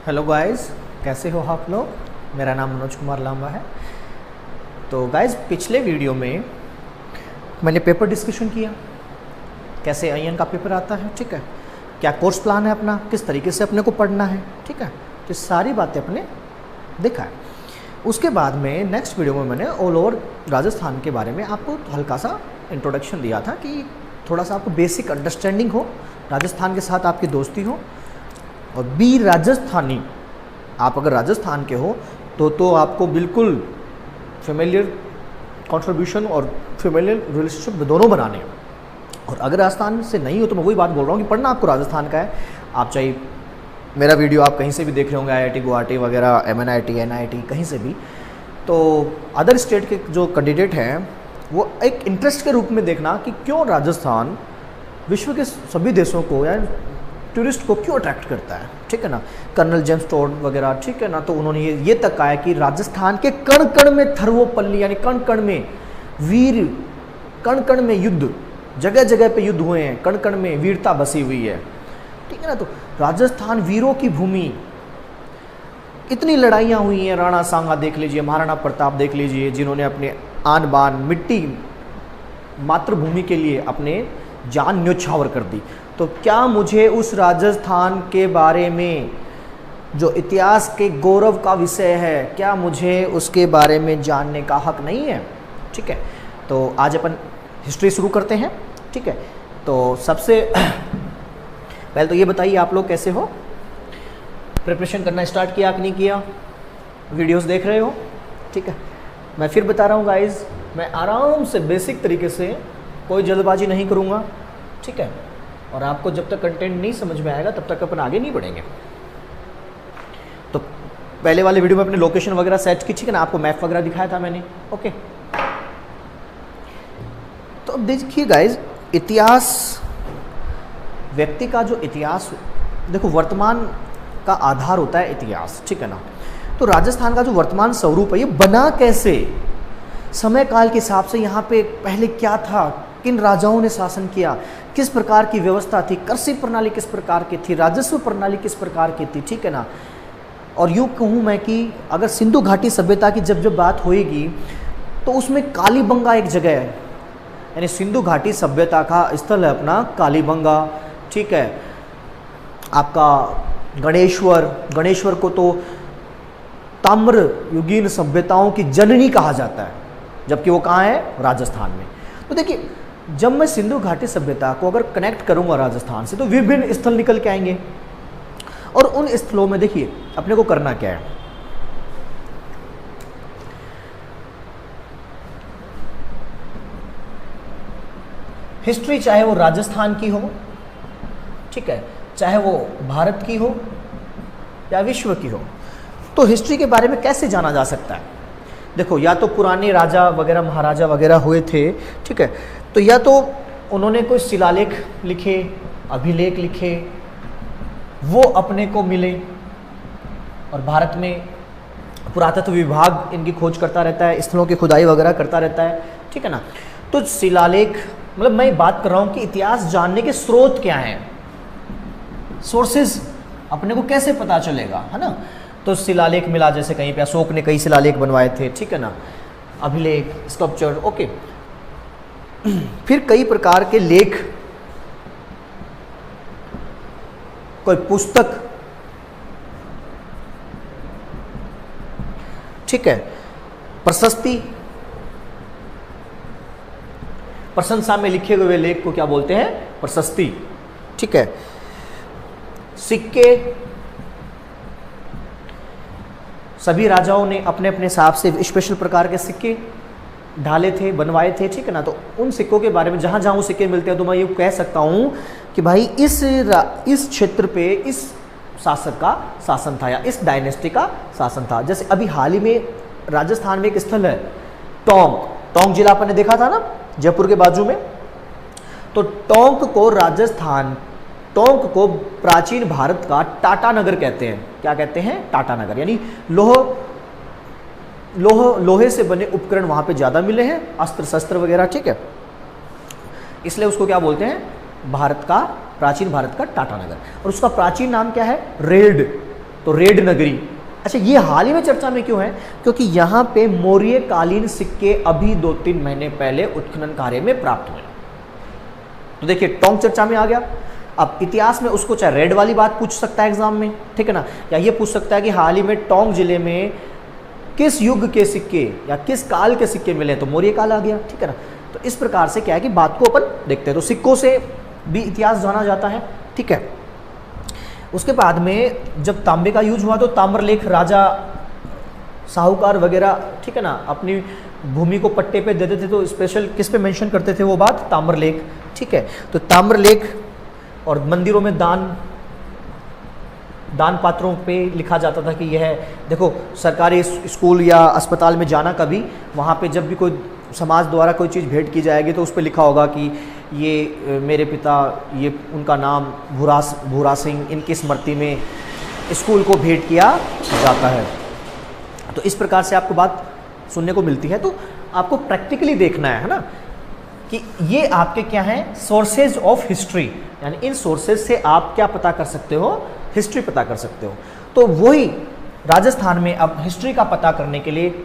Hello guys, कैसे हो आप लोग। मेरा नाम मनोज कुमार लांबा है। तो गाइस, पिछले वीडियो में मैंने पेपर डिस्कशन किया, कैसे आईएन का पेपर आता है, ठीक है, क्या कोर्स प्लान है अपना, किस तरीके से अपने को पढ़ना है, ठीक है, तो सारी बातें अपने देखा है। उसके बाद में नेक्स्ट वीडियो में मैंने ऑल ओवर राजस्थान के बारे में आपको हल्का सा इंट्रोडक्शन दिया था कि थोड़ा सा आपको बेसिक अंडरस्टैंडिंग हो, राजस्थान के साथ आपकी दोस्ती हो और बी राजस्थानी। आप अगर राजस्थान के हो तो आपको बिल्कुल फेमिलियर कंट्रीब्यूशन और फेमिलियर रिलेशनशिप दोनों बनाने हैं। और अगर राजस्थान से नहीं हो तो मैं वही बात बोल रहा हूँ कि पढ़ना आपको राजस्थान का है। आप चाहे मेरा वीडियो आप कहीं से भी देख रहे होंगे, IIT गुवाहाटी वगैरह, MNIT NIT कहीं से भी, तो अदर स्टेट के जो कैंडिडेट हैं वो एक इंटरेस्ट के रूप में देखना कि क्यों राजस्थान विश्व के सभी देशों को या टूरिस्ट को क्यों अट्रैक्ट करता है, ठीक है ना। कर्नल जेम्स टोड वगैरह, ठीक है ना, तो उन्होंने ये तक कहा है कि राजस्थान के कण कण में थर्वोपल्ली यानी कण कण में वीर, कण कण में युद्ध, जगह जगह पे युद्ध हुए हैं, कण कण में वीरता बसी हुई है, ठीक है ना। तो राजस्थान वीरों की भूमि, इतनी लड़ाइयाँ हुई हैं। राणा सांगा देख लीजिए, महाराणा प्रताप देख लीजिए, जिन्होंने अपने आन बान मिट्टी मातृभूमि के लिए अपने जान न्योछावर कर दी। तो क्या मुझे उस राजस्थान के बारे में जो इतिहास के गौरव का विषय है, क्या मुझे उसके बारे में जानने का हक नहीं है, ठीक है। तो आज अपन हिस्ट्री शुरू करते हैं, ठीक है। तो सबसे पहले तो ये बताइए आप लोग कैसे हो, प्रिपरेशन करना स्टार्ट किया कि नहीं किया, वीडियोस देख रहे हो, ठीक है। मैं फिर बता रहा हूँ गाइज, मैं आराम से बेसिक तरीके से, कोई जल्दबाजी नहीं करूँगा, ठीक है। और आपको जब तक कंटेंट नहीं समझ में आएगा तब तक अपन आगे नहीं बढ़ेंगे। तो पहले वाले वीडियो में अपने लोकेशन वगैरह सेट की, ठीक है ना, आपको मैप वगैरह दिखाया था मैंने, ओके। तो अब देखिए गाइज, इतिहास, व्यक्ति का जो इतिहास, देखो वर्तमान का आधार होता है इतिहास, ठीक है ना। तो राजस्थान का जो वर्तमान स्वरूप है ये बना कैसे, समय काल के हिसाब से यहाँ पे पहले क्या था, किन राजाओं ने शासन किया, किस प्रकार की व्यवस्था थी, कृषि प्रणाली किस प्रकार की थी, राजस्व प्रणाली किस प्रकार की थी, ठीक है ना। और यूँ कहूँ मैं कि अगर सिंधु घाटी सभ्यता की जब बात होएगी तो उसमें कालीबंगा एक जगह है, यानी सिंधु घाटी सभ्यता का स्थल है अपना कालीबंगा, ठीक है। आपका गणेश्वर को तो ताम्र युगीन सभ्यताओं की जननी कहा जाता है, जबकि वो कहाँ है, राजस्थान में। तो देखिए, जब मैं सिंधु घाटी सभ्यता को अगर कनेक्ट करूंगा राजस्थान से तो विभिन्न स्थल निकल के आएंगे। और उन स्थलों में देखिए अपने को करना क्या है, हिस्ट्री चाहे वो राजस्थान की हो, ठीक है, चाहे वो भारत की हो या विश्व की हो, तो हिस्ट्री के बारे में कैसे जाना जा सकता है। देखो, या तो पुराने राजा वगैरह महाराजा वगैरह हुए थे, ठीक है, तो या तो उन्होंने कोई शिलालेख लिखे, अभिलेख लिखे, वो अपने को मिले। और भारत में पुरातत्व विभाग इनकी खोज करता रहता है, स्थलों की खुदाई वगैरह करता रहता है, ठीक है ना। तो शिलालेख, मतलब मैं बात कर रहा हूँ कि इतिहास जानने के स्रोत क्या हैं, सोर्सेज अपने को कैसे पता चलेगा, है ना। तो शिलालेख मिला, जैसे कहीं पे अशोक ने कई शिलालेख बनवाए थे, ठीक है ना, अभिलेख, स्कल्पचर, ओके। फिर कई प्रकार के लेख, कोई पुस्तक, ठीक है, प्रशस्ति, प्रशंसा में लिखे हुए लेख को क्या बोलते हैं, प्रशस्ति, ठीक है। सिक्के, सभी राजाओं ने अपने अपने हिसाब से स्पेशल प्रकार के सिक्के ढाले थे, बनवाए थे, ठीक है ना। तो उन सिक्कों के बारे में जहाँ जहाँ वो सिक्के मिलते हैं तो मैं ये कह सकता हूँ कि भाई इस क्षेत्र पे इस शासक का शासन था या इस डायनेस्टी का शासन था। जैसे अभी हाल ही में राजस्थान में एक स्थल है टोंक जिला, अपन ने देखा था ना, जयपुर के बाजू में। तो टोंक को प्राचीन भारत का टाटा नगर कहते हैं। क्या कहते हैं, टाटा नगर, यानी लोहे से बने उपकरण वहाँ पे ज़्यादा मिले हैं, अस्त्र शस्त्र वगैरह, ठीक है, इसलिए उसको क्या बोलते हैं, भारत का प्राचीन भारत का टाटा नगर। और उसका प्राचीन नाम क्या है, रेड, तो रेड नगरी। अच्छा, ये हाल ही में चर्चा में क्यों है? क्योंकि यहाँ पे मौर्य कालीन सिक्के अभी 2-3 महीने पहले उत्खनन कार्य में प्राप्त हुए। तो देखिए टोंक चर्चा में आ गया। अब इतिहास में उसको चाहे रेड वाली बात पूछ सकता है एग्जाम में, ठीक है ना, या ये पूछ सकता है कि हाल ही में टोंक जिले में किस युग के सिक्के या किस काल के सिक्के मिले, तो मौर्य काल आ गया, ठीक है ना। तो इस प्रकार से क्या है कि बात को अपन देखते हैं। तो सिक्कों से भी इतिहास जाना जाता है, ठीक है। उसके बाद में जब तांबे का यूज हुआ तो ताम्रलेख राजा साहूकार वगैरह, ठीक है ना, अपनी भूमि को पट्टे पे देते थे, तो स्पेशल किस पे मेंशन करते थे वो बात? ताम्रलेख, ठीक है। तो ताम्रलेख और मंदिरों में दान पात्रों पे लिखा जाता था कि यह देखो सरकारी स्कूल या अस्पताल में जाना कभी, वहाँ पे जब भी कोई समाज द्वारा कोई चीज़ भेंट की जाएगी तो उस पर लिखा होगा कि ये मेरे पिता, ये उनका नाम भूरा सिंह, इनकी स्मृति में स्कूल को भेंट किया जाता है। तो इस प्रकार से आपको बात सुनने को मिलती है। तो आपको प्रैक्टिकली देखना है ना, कि ये आपके क्या हैं? सोर्सेज ऑफ हिस्ट्री, यानी इन सोर्सेज से आप क्या पता कर सकते हो? हिस्ट्री पता कर सकते हो। तो वही राजस्थान में अब हिस्ट्री का पता करने के लिए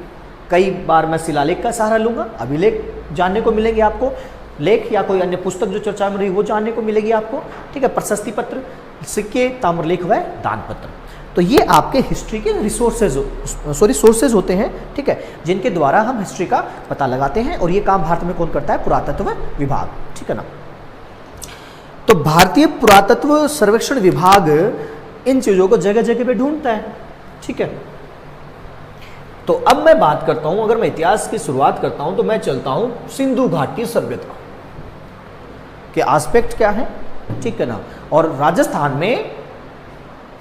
कई बार मैं शिलालेख का सहारा लूंगा, अभिलेख जानने को मिलेंगे आपको, लेख या कोई अन्य पुस्तक जो चर्चा में रही वो जानने को मिलेगी आपको, ठीक है। प्रशस्ति पत्र, सिक्के, ताम्रलेख व दान पत्र, तो ये आपके हिस्ट्री के सोर्सेज होते हैं, ठीक है, जिनके द्वारा हम हिस्ट्री का पता लगाते हैं। और ये काम भारत में कौन करता है? पुरातत्व विभाग, ठीक है ना। तो भारतीय पुरातत्व सर्वेक्षण विभाग इन चीजों को जगह जगह पे ढूंढता है, ठीक है। तो अब मैं बात करता हूं, अगर मैं इतिहास की शुरुआत करता हूं तो मैं चलता हूं सिंधु घाटी सभ्यता के एस्पेक्ट क्या है, ठीक है ना। और राजस्थान में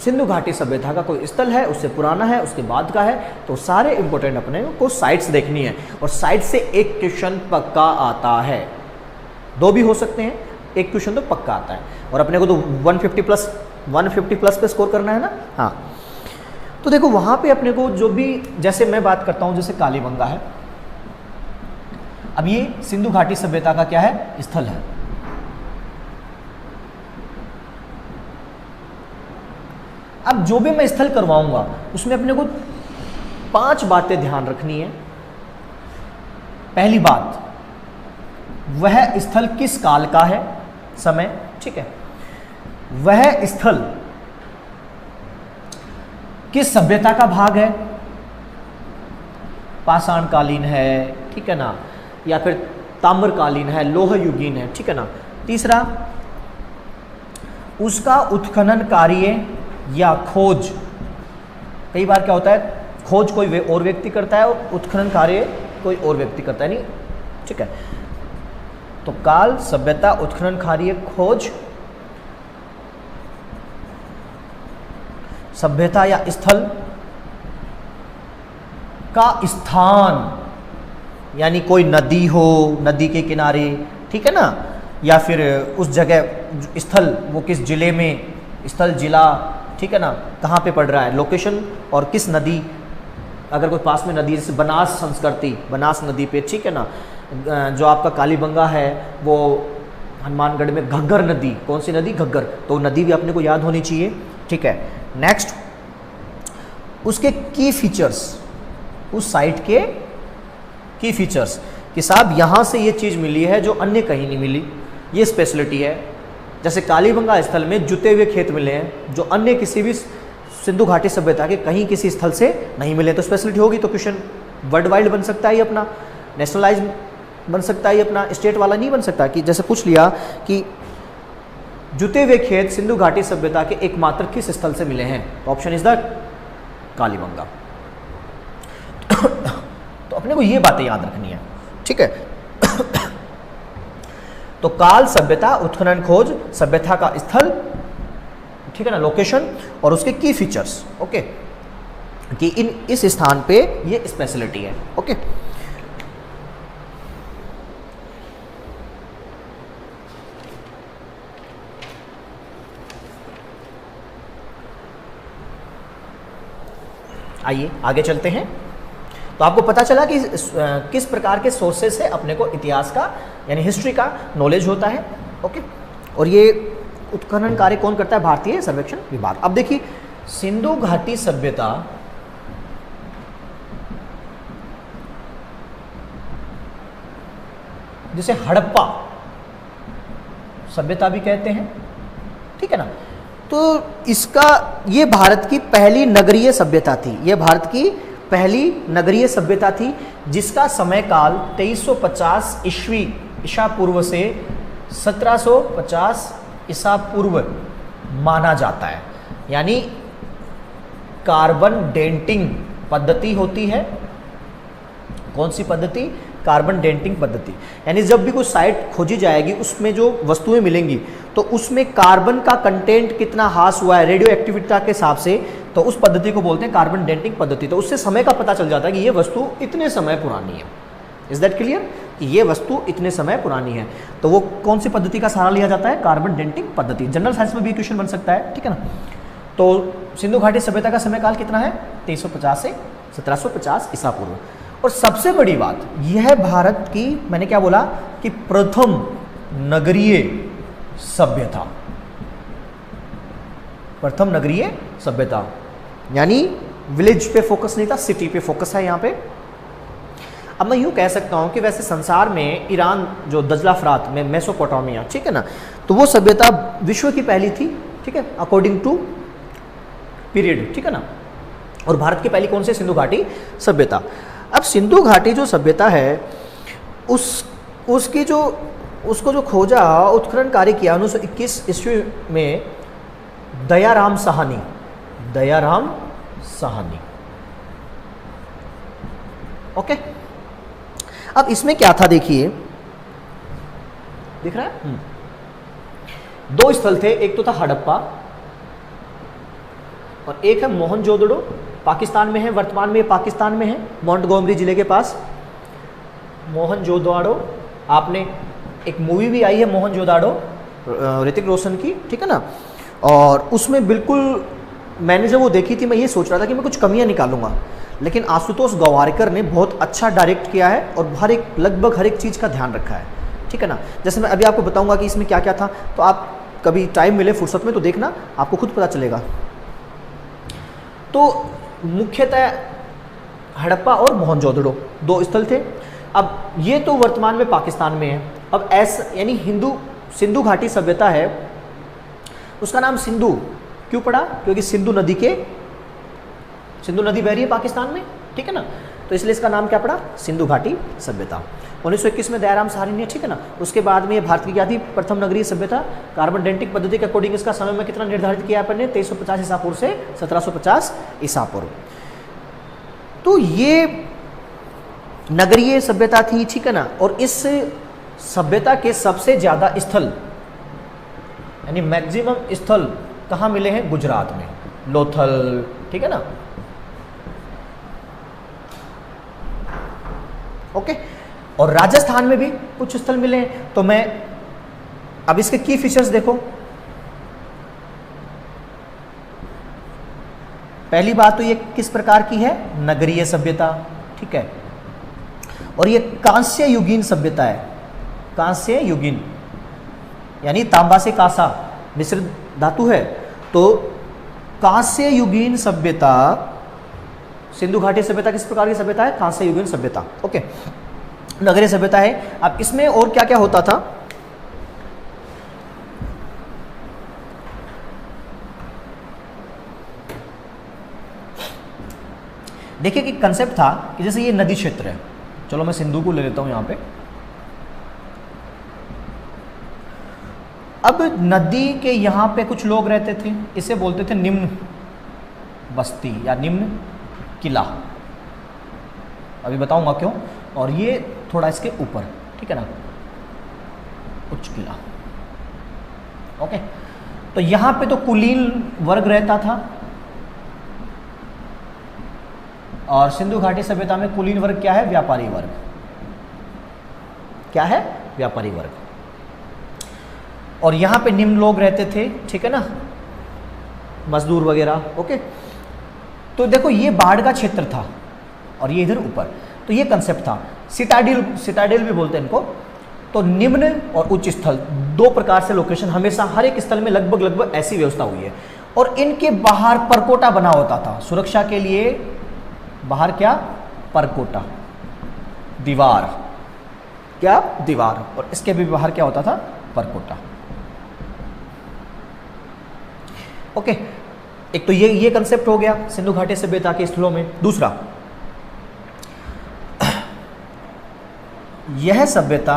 सिंधु घाटी सभ्यता का कोई स्थल है, उससे पुराना है, उसके बाद का है, तो सारे इंपॉर्टेंट अपने को साइट्स देखनी है। और साइट से एक क्वेश्चन पक्का आता है, 2 भी हो सकते हैं, एक क्वेश्चन तो पक्का आता है। और अपने को तो 150 प्लस पे स्कोर करना है ना। हाँ, तो देखो वहां पे अपने को जो भी, जैसे मैं बात करता हूं, जैसे कालीबंगा है, अब ये सिंधु घाटी सभ्यता का क्या है? स्थल है। अब जो भी मैं स्थल करवाऊंगा उसमें अपने को 5 बातें ध्यान रखनी है। पहली बात, वह स्थल किस काल का है, समय, ठीक है। वह स्थल किस सभ्यता का भाग है, पाषाणकालीन है, ठीक है ना, या फिर ताम्रकालीन है, लोह युगीन है, ठीक है ना। तीसरा, उसका उत्खनन कार्य या खोज, कई बार क्या होता है, खोज कोई और व्यक्ति करता है और उत्खनन कार्य कोई और व्यक्ति करता है, नहीं, ठीक है। तो काल, सभ्यता, उत्खनन कार्य, खोज, सभ्यता या स्थल का स्थान, यानी कोई नदी हो, नदी के किनारे, ठीक है ना, या फिर उस जगह स्थल वो किस जिले में, स्थल जिला, ठीक है ना, कहाँ पे पड़ रहा है, लोकेशन, और किस नदी, अगर कोई पास में नदी, जैसे बनास संस्कृति, बनास नदी पे, ठीक है ना। जो आपका कालीबंगा है वो हनुमानगढ़ में घग्गर नदी, कौन सी नदी? घग्गर, तो नदी भी अपने को याद होनी चाहिए, ठीक है। नेक्स्ट, उसके की फीचर्स, उस साइट के की फीचर्स कि साहब यहाँ से ये चीज़ मिली है जो अन्य कहीं नहीं मिली, ये स्पेशलिटी है। जैसे कालीबंगा स्थल में जुते हुए खेत मिले हैं जो अन्य किसी भी सिंधु घाटी सभ्यता के कहीं किसी स्थल से नहीं मिले, तो स्पेशलिटी होगी। तो क्वेश्चन वर्ल्ड वाइड बन सकता है, ये अपना नेशनलाइज बन सकता है, ये अपना स्टेट वाला नहीं बन सकता। कि जैसे पूछ लिया कि जुते हुए खेत सिंधु घाटी सभ्यता के एकमात्र किस स्थल से मिले हैं, तो ऑप्शन इज द कालीबंगा। तो अपने को ये बातें याद रखनी है, ठीक है। तो काल, सभ्यता, उत्खनन, खोज, सभ्यता का स्थल, ठीक है ना, लोकेशन, और उसके की फीचर्स, ओके, कि इस स्थान पे ये स्पेशलिटी है, ओके। आइए आगे चलते हैं। तो आपको पता चला कि किस प्रकार के सोर्सेस से अपने को इतिहास का यानी हिस्ट्री का नॉलेज होता है, ओके। और ये उत्खनन कार्य कौन करता है? भारतीय सर्वेक्षण विभाग। अब देखिए सिंधु घाटी सभ्यता जिसे हड़प्पा सभ्यता भी कहते हैं, ठीक है ना। तो इसका, ये भारत की पहली नगरीय सभ्यता थी, ये भारत की पहली नगरीय सभ्यता थी, जिसका समय काल 2350 ईसा पूर्व से 1750 ईसा पूर्व माना जाता है। यानी कार्बन डेटिंग पद्धति होती है। कौन सी पद्धति? कार्बन डेटिंग पद्धति। यानी जब भी कोई साइट खोजी जाएगी, उसमें जो वस्तुएं मिलेंगी तो उसमें कार्बन का कंटेंट कितना ह्रास हुआ है रेडियो एक्टिविटी के हिसाब से, तो उस पद्धति को बोलते हैं कार्बन डेटिंग पद्धति। तो उससे समय का पता चल जाता है कि ये वस्तु इतने समय पुरानी है। Is that clear? कि ये वस्तु इतने समय पुरानी है। तो वो कौन सी पद्धति का सहारा लिया जाता है? कार्बन डेटिंग पद्धति। जनरल साइंस में भी क्वेश्चन बन सकता है, ठीक है ना। तो सिंधु घाटी सभ्यता का समय काल कितना है? 2350 से 1750 ईसा पूर्व। और सबसे बड़ी बात, यह भारत की, मैंने क्या बोला कि प्रथम नगरीय सभ्यता, प्रथम नगरीय सभ्यता। यानी विलेज पे फोकस नहीं था, सिटी पे फोकस है यहाँ पे। अब मैं यूँ कह सकता हूँ कि वैसे संसार में ईरान जो दजला फरात में मेसोपोटामिया, ठीक है ना, तो वो सभ्यता विश्व की पहली थी, ठीक है, अकॉर्डिंग टू पीरियड, ठीक है ना। और भारत की पहली कौन सी? सिंधु घाटी सभ्यता। अब सिंधु घाटी जो सभ्यता है, उसको जो खोजा, उत्खनन कार्य किया 1921 ईस्वी में दयाराम साहनी, दयाराम साहनी। ओके, अब इसमें क्या था देखिए, दिख रहा है? दो स्थल थे, एक तो था हड़प्पा और एक है मोहनजोदड़ो, पाकिस्तान में है, वर्तमान में पाकिस्तान में है, मोंटगोमरी जिले के पास मोहनजोदड़ो। आपने एक मूवी भी आई है मोहनजोदड़ो, ऋतिक रोशन की, ठीक है ना। और उसमें बिल्कुल, मैंने जब वो देखी थी, मैं ये सोच रहा था कि मैं कुछ कमियां निकालूंगा, लेकिन आशुतोष गवारकर ने बहुत अच्छा डायरेक्ट किया है और लगभग हर एक चीज़ का ध्यान रखा है, ठीक है ना। जैसे मैं अभी आपको बताऊंगा कि इसमें क्या क्या था, तो आप कभी टाइम मिले फुर्सत में तो देखना, आपको खुद पता चलेगा। तो मुख्यतः हड़प्पा और मोहनजोदड़ो दो स्थल थे। अब ये तो वर्तमान में पाकिस्तान में है। अब यानी सिंधु घाटी सभ्यता है, उसका नाम सिंधु क्यों पड़ा? क्योंकि सिंधु नदी बह रही है पाकिस्तान में, ठीक है ना, तो इसलिए इसका नाम क्या पड़ा? सिंधु घाटी सभ्यता। 1921 में दयाराम साहनी ने, ठीक है ना। उसके बाद में ये भारत की क्या थी? प्रथम नगरीय सभ्यता। कार्बन डेटिंग पद्धति के अकॉर्डिंग इसका समय में कितना निर्धारित किया अपन ने? 2350 ईसा पूर्व से 1750 ईसा पूर्व। तो ये नगरीय सभ्यता थी, ठीक है ना। और इस सभ्यता के सबसे ज़्यादा स्थल, यानी मैक्सिमम स्थल कहाँ मिले हैं? गुजरात में, लोथल, ठीक है ना। ओके, और राजस्थान में भी कुछ स्थल मिले हैं। तो मैं अब इसके की फीचर्स देखो। पहली बात तो ये किस प्रकार की है? नगरीय सभ्यता, ठीक है। और ये कांस्य युगीन सभ्यता है, कांस्य युगीन, यानी तांबा से कांसा मिश्रित धातु है। तो कांस्य युगीन सभ्यता, सिंधु घाटी सभ्यता किस प्रकार की सभ्यता है? कांस्य युगीन सभ्यता। ओके, नगरीय सभ्यता है। अब इसमें और क्या क्या होता था? देखिए कि कंसेप्ट था कि जैसे ये नदी क्षेत्र है, चलो मैं सिंधु को ले लेता हूं यहां पे। अब नदी के यहां पे कुछ लोग रहते थे, इसे बोलते थे निम्न बस्ती या निम्न किला। अभी बताऊंगा क्यों। और ये थोड़ा इसके ऊपर, ठीक है ना, उच्च किला। ओके, तो यहां पे तो कुलीन वर्ग रहता था, और सिंधु घाटी सभ्यता में कुलीन वर्ग क्या है? व्यापारी वर्ग। क्या है? व्यापारी वर्ग। और यहां पे निम्न लोग रहते थे, ठीक है ना, मजदूर वगैरह। ओके, तो देखो ये बाढ़ का क्षेत्र था और ये इधर ऊपर, तो ये कंसेप्ट था। सिटाडेल भी बोलते हैं इनको। तो निम्न और उच्च स्थल, दो प्रकार से लोकेशन, हमेशा हर एक स्थल में लगभग ऐसी व्यवस्था हुई है। और इनके बाहर परकोटा बना होता था सुरक्षा के लिए। बाहर क्या? परकोटा, दीवार, क्या? दीवार। और इसके भी बाहर क्या होता था? परकोटा। ओके, एक तो ये कंसेप्ट हो गया सिंधु घाटी सभ्यता के स्थलों में। दूसरा, यह सभ्यता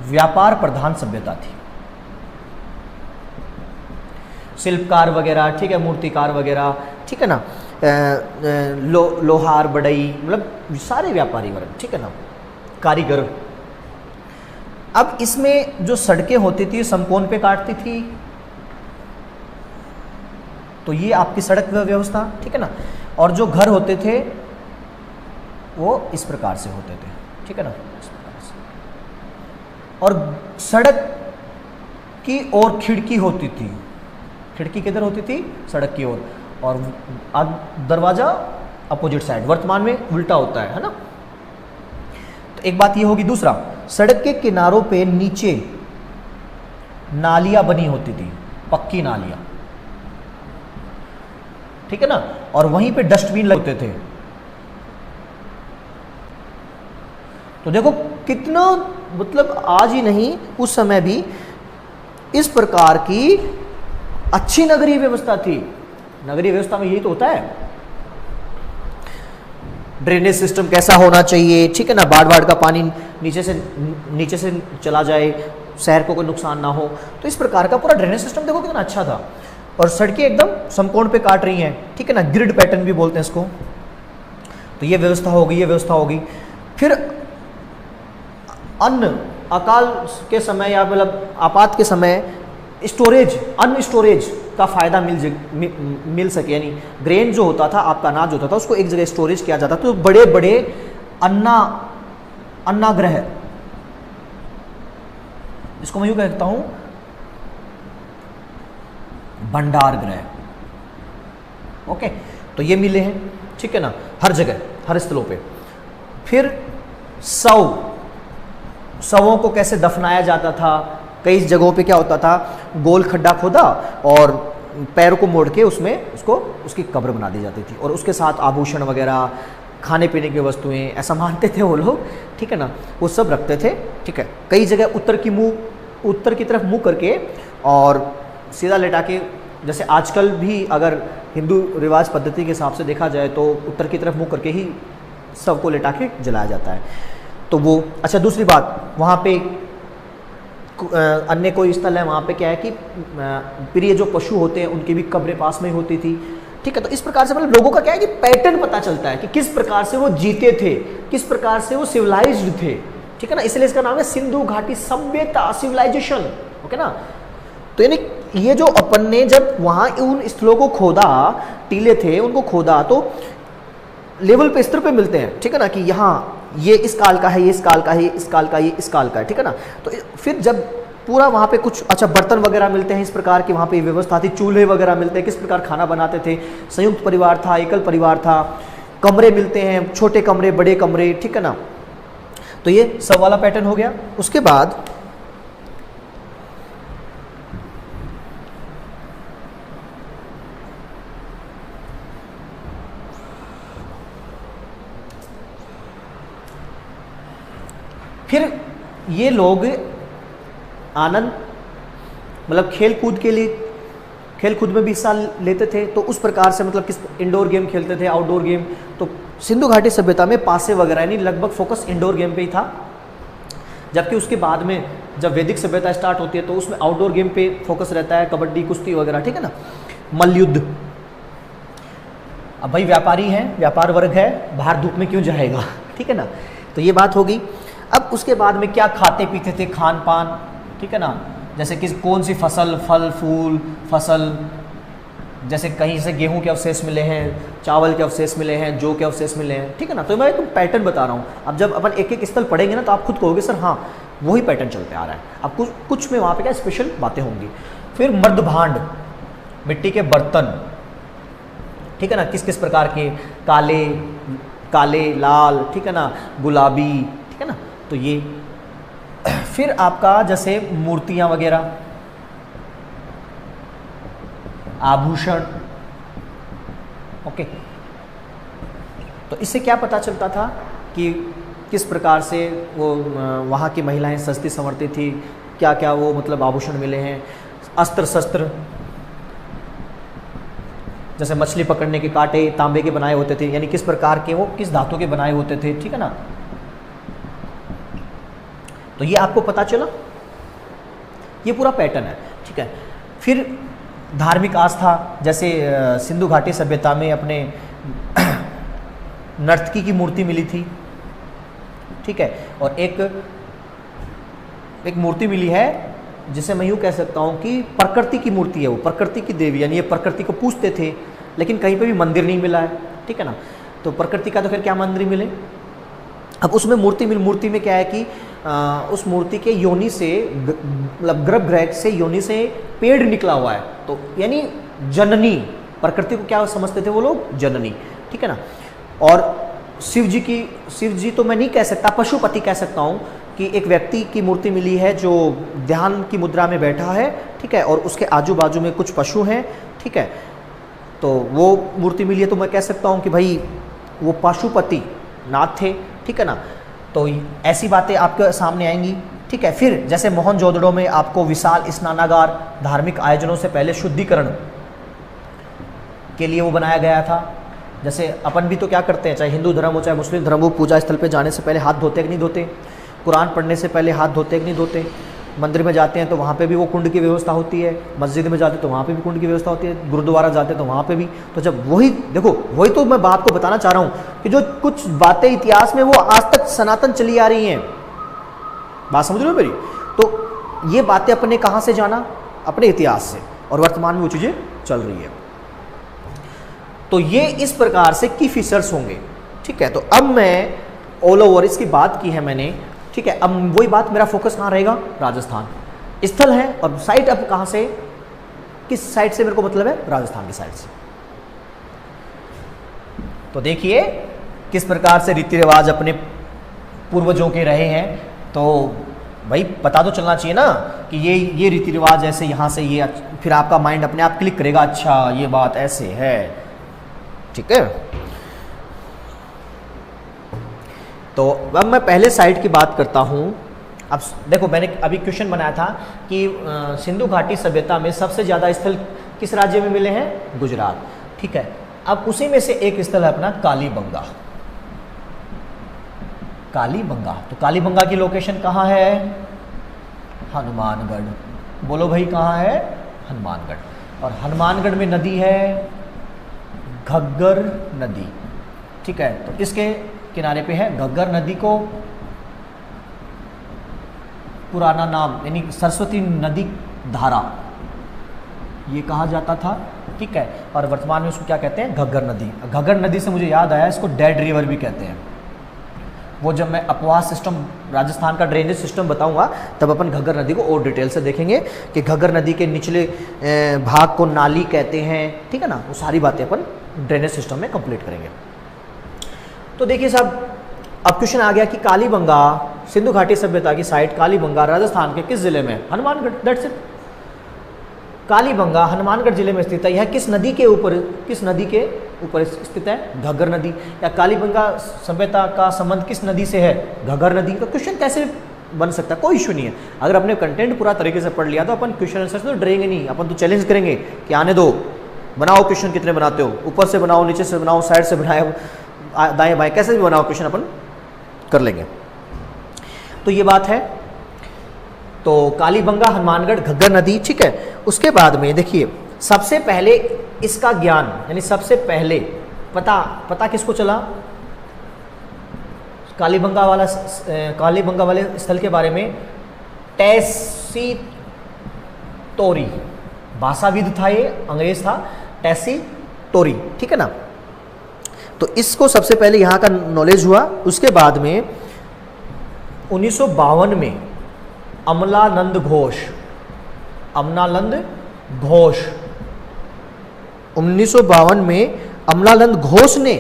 व्यापार प्रधान सभ्यता थी। शिल्पकार वगैरह, ठीक है, मूर्तिकार वगैरह, ठीक है ना, लोहार, बढ़ई, मतलब सारे व्यापारी वर्ग, ठीक है ना, कारीगर। अब इसमें जो सड़कें होती थी समकोण पे काटती थी, तो ये आपकी सड़क व्यवस्था, ठीक है ना। और जो घर होते थे वो इस प्रकार से होते थे, ठीक है ना, इस प्रकार से। और सड़क की ओर खिड़की होती थी। खिड़की किधर होती थी? सड़क की ओर। और दरवाजा अपोजिट साइड। वर्तमान में उल्टा होता है ना। तो एक बात ये होगी। दूसरा, सड़क के किनारों पे नीचे नालियां बनी होती थी, पक्की नालियां, ठीक है ना। और वहीं पे डस्टबिन लगते थे। तो देखो कितना, मतलब आज ही नहीं, उस समय भी इस प्रकार की अच्छी नगरीय व्यवस्था थी। नगरीय व्यवस्था में यही तो होता है। ड्रेनेज सिस्टम कैसा होना चाहिए, ठीक है ना, बाढ़ का पानी नीचे से चला जाए, शहर को कोई नुकसान ना हो। तो इस प्रकार का पूरा ड्रेनेज सिस्टम देखो कितना अच्छा था। और सड़कें एकदम समकोण पे काट रही हैं, ठीक है ना, ग्रिड पैटर्न भी बोलते हैं इसको। तो ये व्यवस्था होगी, ये व्यवस्था होगी। फिर अन्न, अकाल के समय या मतलब आपात के समय स्टोरेज, अन्न स्टोरेज का फायदा मिल सके, यानी ग्रेन जो होता था, आपका अनाज होता था, उसको एक जगह स्टोरेज किया जाता था। तो बड़े बड़े अन्नाग्रह, इसको मैं यूं कहता हूं भंडार गृह। ओके, तो ये मिले हैं, ठीक है ना, हर जगह, हर स्थलों पे। फिर शवों को कैसे दफनाया जाता था। कई जगहों पे क्या होता था, गोल खड्डा खोदा और पैर को मोड़ के उसमें उसकी कब्र बना दी जाती थी। और उसके साथ आभूषण वगैरह, खाने पीने की वस्तुएं, ऐसा मानते थे वो लोग, ठीक है ना, वो सब रखते थे, ठीक है। कई जगह उत्तर की तरफ मुंह करके और सीधा लेटा के, जैसे आजकल भी अगर हिंदू रिवाज पद्धति के हिसाब से देखा जाए तो उत्तर की तरफ मुंह करके ही शव को लेटा के जलाया जाता है। तो वो अच्छा। दूसरी बात, वहाँ पे अन्य कोई स्थल है, वहाँ पे क्या है कि प्रिय जो पशु होते हैं उनकी भी कब्रें पास में ही होती थी, ठीक है। तो इस प्रकार से मतलब लोगों का क्या है कि पैटर्न पता चलता है कि किस प्रकार से वो जीते थे, किस प्रकार से वो सिविलाइज्ड थे, ठीक है ना। इसलिए इसका नाम है सिंधु घाटी सभ्यता, सिविलाइजेशन, ओके ना। तो यानी ये जो अपन ने जब वहाँ उन स्थलों को खोदा, टीले थे उनको खोदा, तो लेवल पे, स्तर पे मिलते हैं, ठीक है ना, कि यहाँ ये इस काल का है, ये इस काल का है, ये इस काल का, ये इस काल का है, ठीक है ना। तो फिर जब पूरा वहाँ पे कुछ अच्छा बर्तन वगैरह मिलते हैं, इस प्रकार की वहाँ पे व्यवस्था थी, चूल्हे वगैरह मिलते हैं, किस प्रकार खाना बनाते थे, संयुक्त परिवार था, एकल परिवार था, कमरे मिलते हैं, छोटे कमरे, बड़े कमरे, ठीक है ना। तो ये सब वाला पैटर्न हो गया। उसके बाद फिर ये लोग आनंद, मतलब खेल कूद के लिए, खेल कूद में भी हिस्सा लेते थे। तो उस प्रकार से मतलब किस इंडोर गेम खेलते थे, आउटडोर गेम। तो सिंधु घाटी सभ्यता में पासे वगैरह यानी लगभग फोकस इंडोर गेम पे ही था। जबकि उसके बाद में जब वैदिक सभ्यता स्टार्ट होती है तो उसमें आउटडोर गेम पे फोकस रहता है, कबड्डी, कुश्ती वगैरह, ठीक है ना, मल्लयुद्ध। अब भाई व्यापारी हैं, व्यापार वर्ग है, बाहर धूप में क्यों जाएगा, ठीक है ना। तो ये बात होगी। अब उसके बाद में क्या खाते पीते थे, खान पान, ठीक है ना, जैसे कि कौन सी फसल, फल फूल फसल, जैसे कहीं से गेहूं के अवशेष मिले हैं, चावल के अवशेष मिले हैं, जौ के अवशेष मिले हैं, ठीक है ना। तो मैं एक पैटर्न बता रहा हूँ। अब जब अपन एक एक स्थल पढ़ेंगे ना तो आप खुद कहोगे सर हाँ वही पैटर्न चलते आ रहा है। अब कुछ में वहाँ पे क्या स्पेशल बातें होंगी। फिर मर्द भांड, मिट्टी के बर्तन, ठीक है ना, किस किस प्रकार के, काले लाल, ठीक है ना, गुलाबी, ठीक है ना। तो ये फिर आपका जैसे मूर्तियां वगैरह, आभूषण। ओके, तो इससे क्या पता चलता था कि किस प्रकार से वो वहाँ की महिलाएं सस्ती संवरती थी, क्या क्या वो मतलब आभूषण मिले हैं, अस्त्र शस्त्र, जैसे मछली पकड़ने के कांटे तांबे के बनाए होते थे, यानी किस प्रकार के वो किस धातु के बनाए होते थे, ठीक है ना। तो ये आपको पता चला, ये पूरा पैटर्न है, ठीक है। फिर धार्मिक आस्था, जैसे सिंधु घाटी सभ्यता में अपने नर्तकी की मूर्ति मिली थी, ठीक है, और एक मूर्ति मिली है जिसे मैं यूँ कह सकता हूँ कि प्रकृति की मूर्ति है, वो प्रकृति की देवी, यानी ये प्रकृति को पूजते थे, लेकिन कहीं पे भी मंदिर नहीं मिला है, ठीक है ना। तो प्रकृति का तो फिर क्या मंदिर मिले। अब उसमें मूर्ति में क्या है कि उस मूर्ति के योनि से मतलब गर्भगृह से योनि से पेड़ निकला हुआ है, तो यानी जननी, प्रकृति को क्या समझते थे वो लोग, जननी, ठीक है ना। और शिव जी तो मैं नहीं कह सकता, पशुपति कह सकता हूँ कि एक व्यक्ति की मूर्ति मिली है जो ध्यान की मुद्रा में बैठा है, ठीक है, और उसके आजू बाजू में कुछ पशु हैं, ठीक है, तो वो मूर्ति मिली है, तो मैं कह सकता हूँ कि भाई वो पशुपति नाथ थे, ठीक है ना। तो ऐसी बातें आपके सामने आएंगी, ठीक है। फिर जैसे मोहनजोदड़ो में आपको विशाल स्नानागार, धार्मिक आयोजनों से पहले शुद्धिकरण के लिए वो बनाया गया था। जैसे अपन भी तो क्या करते हैं, चाहे हिंदू धर्म हो चाहे मुस्लिम धर्म हो, पूजा स्थल पे जाने से पहले हाथ धोते कि नहीं धोते, कुरान पढ़ने से पहले हाथ धोते कि नहीं धोते, मंदिर में जाते हैं तो वहाँ पे भी वो कुंड की व्यवस्था होती है, मस्जिद में जाते हैं तो वहाँ पे भी कुंड की व्यवस्था होती है, गुरुद्वारा जाते हैं तो वहाँ पे भी। तो जब वही देखो, वही तो मैं बात को बताना चाह रहा हूँ कि जो कुछ बातें इतिहास में वो आज तक सनातन चली आ रही हैं, बात समझ रहे हो मेरी। तो ये बातें अपने कहाँ से जाना, अपने इतिहास से, और वर्तमान में वो चीज़ें चल रही है। तो ये इस प्रकार से की फीचर्स होंगे, ठीक है। तो अब मैं ऑल ओवर इसकी बात की है मैंने, ठीक है। अब वही बात, मेरा फोकस कहाँ रहेगा, राजस्थान स्थल है, और साइट अब कहाँ से, किस साइड से मेरे को मतलब है, राजस्थान की साइड से। तो देखिए किस प्रकार से रीति रिवाज अपने पूर्वजों के रहे हैं, तो भाई पता तो चलना चाहिए ना कि ये रीति रिवाज ऐसे, यहाँ से ये, फिर आपका माइंड अपने आप क्लिक करेगा, अच्छा ये बात ऐसे है, ठीक है। तो अब मैं पहले साइड की बात करता हूँ। अब देखो, मैंने अभी क्वेश्चन बनाया था कि सिंधु घाटी सभ्यता में सबसे ज़्यादा स्थल किस राज्य में मिले हैं, गुजरात, ठीक है। अब उसी में से एक स्थल है अपना कालीबंगा। कालीबंगा, तो कालीबंगा की लोकेशन कहाँ है, हनुमानगढ़। बोलो भाई कहाँ है, हनुमानगढ़। और हनुमानगढ़ में नदी है घग्गर नदी, ठीक है। तो इसके किनारे पे है घग्गर नदी, को पुराना नाम यानी सरस्वती नदी धारा ये कहा जाता था, ठीक है। और वर्तमान में उसको क्या कहते हैं, घग्गर नदी। घग्गर नदी से मुझे याद आया, इसको डेड रिवर भी कहते हैं। वो जब मैं अपवाह सिस्टम, राजस्थान का ड्रेनेज सिस्टम बताऊंगा, तब अपन घग्गर नदी को और डिटेल से देखेंगे कि घग्गर नदी के निचले भाग को नाली कहते हैं, ठीक है ना। वो सारी बातें अपन ड्रेनेज सिस्टम में कंप्लीट करेंगे। तो देखिए साहब, अब क्वेश्चन आ गया कि कालीबंगा सिंधु घाटी सभ्यता की साइट कालीबंगा राजस्थान के किस जिले में, हनुमानगढ़, दैट्स इट। कालीबंगा हनुमानगढ़ जिले में स्थित है। यह किस नदी के ऊपर स्थित है, घग्गर नदी। या कालीबंगा सभ्यता का संबंध किस नदी से है, घग्गर नदी। तो क्वेश्चन कैसे बन सकता है, कोई इशू नहीं है। अगर अपने कंटेंट पूरा तरीके से पढ़ लिया तो अपन क्वेश्चन आंसर से तो डरेंगे नहीं, अपन तो चैलेंज करेंगे कि आने दो, बनाओ क्वेश्चन, कितने बनाते हो, ऊपर से बनाओ, नीचे से बनाओ, साइड से बनाओ, दाएं बाएं, कैसे भी बनाओ क्वेश्चन अपन कर लेंगे। तो ये बात है। तो कालीबंगा, हनुमानगढ़, घग्गर नदी, ठीक है। उसके बाद में देखिए, सबसे पहले इसका ज्ञान यानी सबसे पहले पता किसको चला, कालीबंगा वाले स्थल के बारे में टेसी तोरी, भाषाविद था ये, अंग्रेज था, टेसी तोरी, ठीक है ना। तो इसको सबसे पहले यहाँ का नॉलेज हुआ। उसके बाद में 1952 में अमलानंद घोष 1952 में अमलानंद घोष ने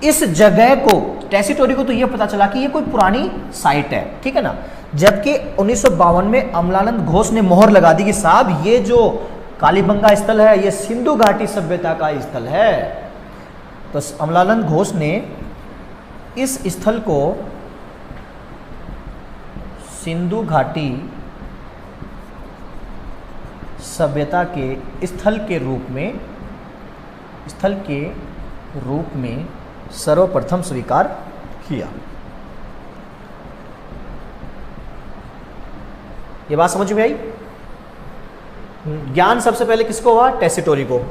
इस जगह को, टेसीटोरी को, तो ये पता चला कि ये कोई पुरानी साइट है, ठीक है ना। जबकि 1952 में अमलानंद घोष ने मोहर लगा दी कि साहब ये जो कालीबंगा स्थल है, ये सिंधु घाटी सभ्यता का स्थल है। तो अमलानंद घोष ने इस स्थल को सिंधु घाटी सभ्यता के स्थल के रूप में सर्वप्रथम स्वीकार किया। ये बात समझ में आई? ज्ञान सबसे पहले किसको हुआ? टेसिटोरी को।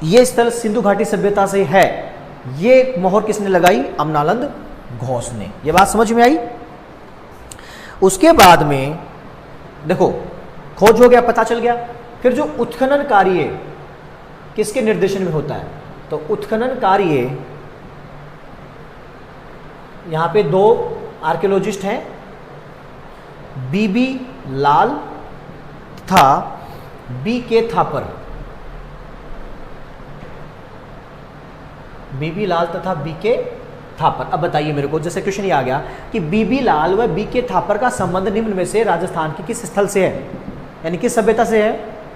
ये स्थल सिंधु घाटी सभ्यता से है, ये मोहर किसने लगाई? अमलानंद घोष ने। ये बात समझ में आई? उसके बाद में देखो खोज हो गया, पता चल गया। फिर जो उत्खनन कार्य किसके निर्देशन में होता है? तो उत्खनन कार्य, यहां पे दो आर्कियोलॉजिस्ट हैं, बीबी लाल तथा बीके थापर। बीबी लाल तथा बीके थापर। अब बताइए मेरे को, जैसे क्वेश्चन ये आ गया कि बीबी लाल व बीके थापर का संबंध निम्न में से राजस्थान के किस स्थल से है, यानी किस सभ्यता से है,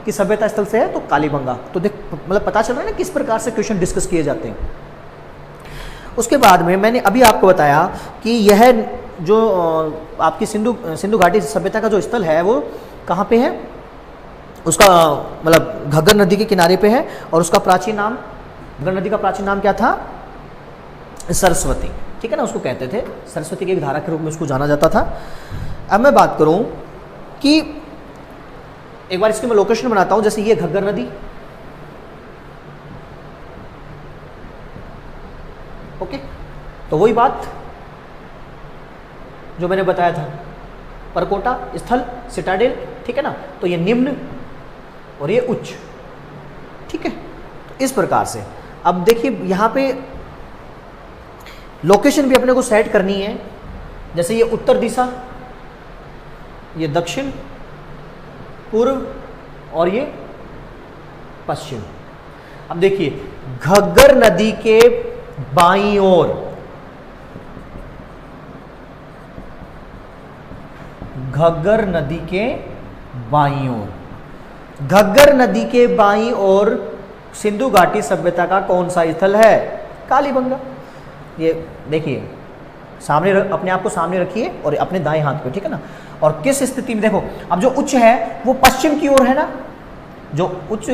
किस सभ्यता स्थल से है? तो कालीबंगा। तो देख मतलब पता चल रहा है ना किस प्रकार से क्वेश्चन डिस्कस किए जाते हैं। उसके बाद में मैंने अभी आपको बताया कि यह जो आपकी सिंधु घाटी सभ्यता का जो स्थल है वो कहाँ पे है? उसका मतलब घग्गर नदी के किनारे पे है, और उसका प्राचीन नाम, घग्गर नदी का प्राचीन नाम क्या था? सरस्वती। ठीक है ना, उसको कहते थे सरस्वती के एक धारा के रूप में उसको जाना जाता था। अब मैं बात करूं कि एक बार इसकी मैं लोकेशन बनाता हूं, जैसे ये घग्गर नदी, ओके, तो वही बात जो मैंने बताया था, परकोटा स्थल, सिटाडेल, ठीक है ना। तो ये निम्न और ये उच्च, ठीक है। तो इस प्रकार से अब देखिए यहाँ पे लोकेशन भी अपने को सेट करनी है। जैसे ये उत्तर दिशा, ये दक्षिण, पूर्व और ये पश्चिम। अब देखिए घग्गर नदी के बाईं ओर, घग्गर नदी के बाईं ओर, घग्गर नदी के बाईं ओर सिंधु घाटी सभ्यता का कौन सा स्थल है? कालीबंगा। ये देखिए सामने अपने आप को सामने रखिए और अपने दाएं हाथ पे, ठीक है ना। और किस स्थिति में देखो, अब जो उच्च है वो पश्चिम की ओर है ना, जो उच्च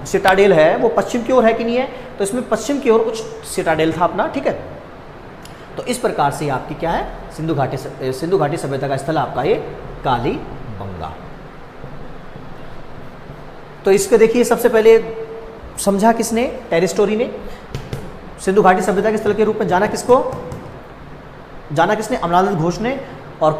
सिटाडेल है वो पश्चिम की ओर है कि नहीं है? तो इसमें पश्चिम की ओर उच्च सिटाडेल था अपना, ठीक है। तो इस प्रकार से आपकी क्या है? सिंधु घाटी सभ्यता का स्थल आपका ये कालीबंगा। तो इसको देखिए सबसे पहले समझा किसने? टेरिस्टोरी ने। सिंधु घाटी सभ्यता के स्थल के रूप में जाना किसको? जाना किसने? अमलानंद घोष ने। और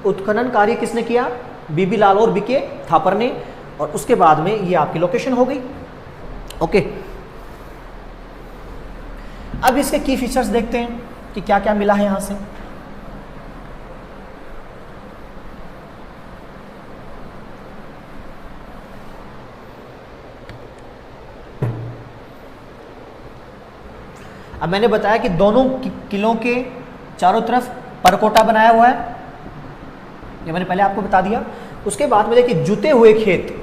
उत्खनन कार्य किसने किया? बीबी लाल और बीके थापर ने। और उसके बाद में ये आपकी लोकेशन हो गई, ओके। अब इसके की फीचर्स देखते हैं कि क्या क्या मिला है यहां से। अब मैंने बताया कि दोनों किलों के चारों तरफ परकोटा बनाया हुआ है, ये मैंने पहले आपको बता दिया। उसके बाद में देखिए जुते हुए खेत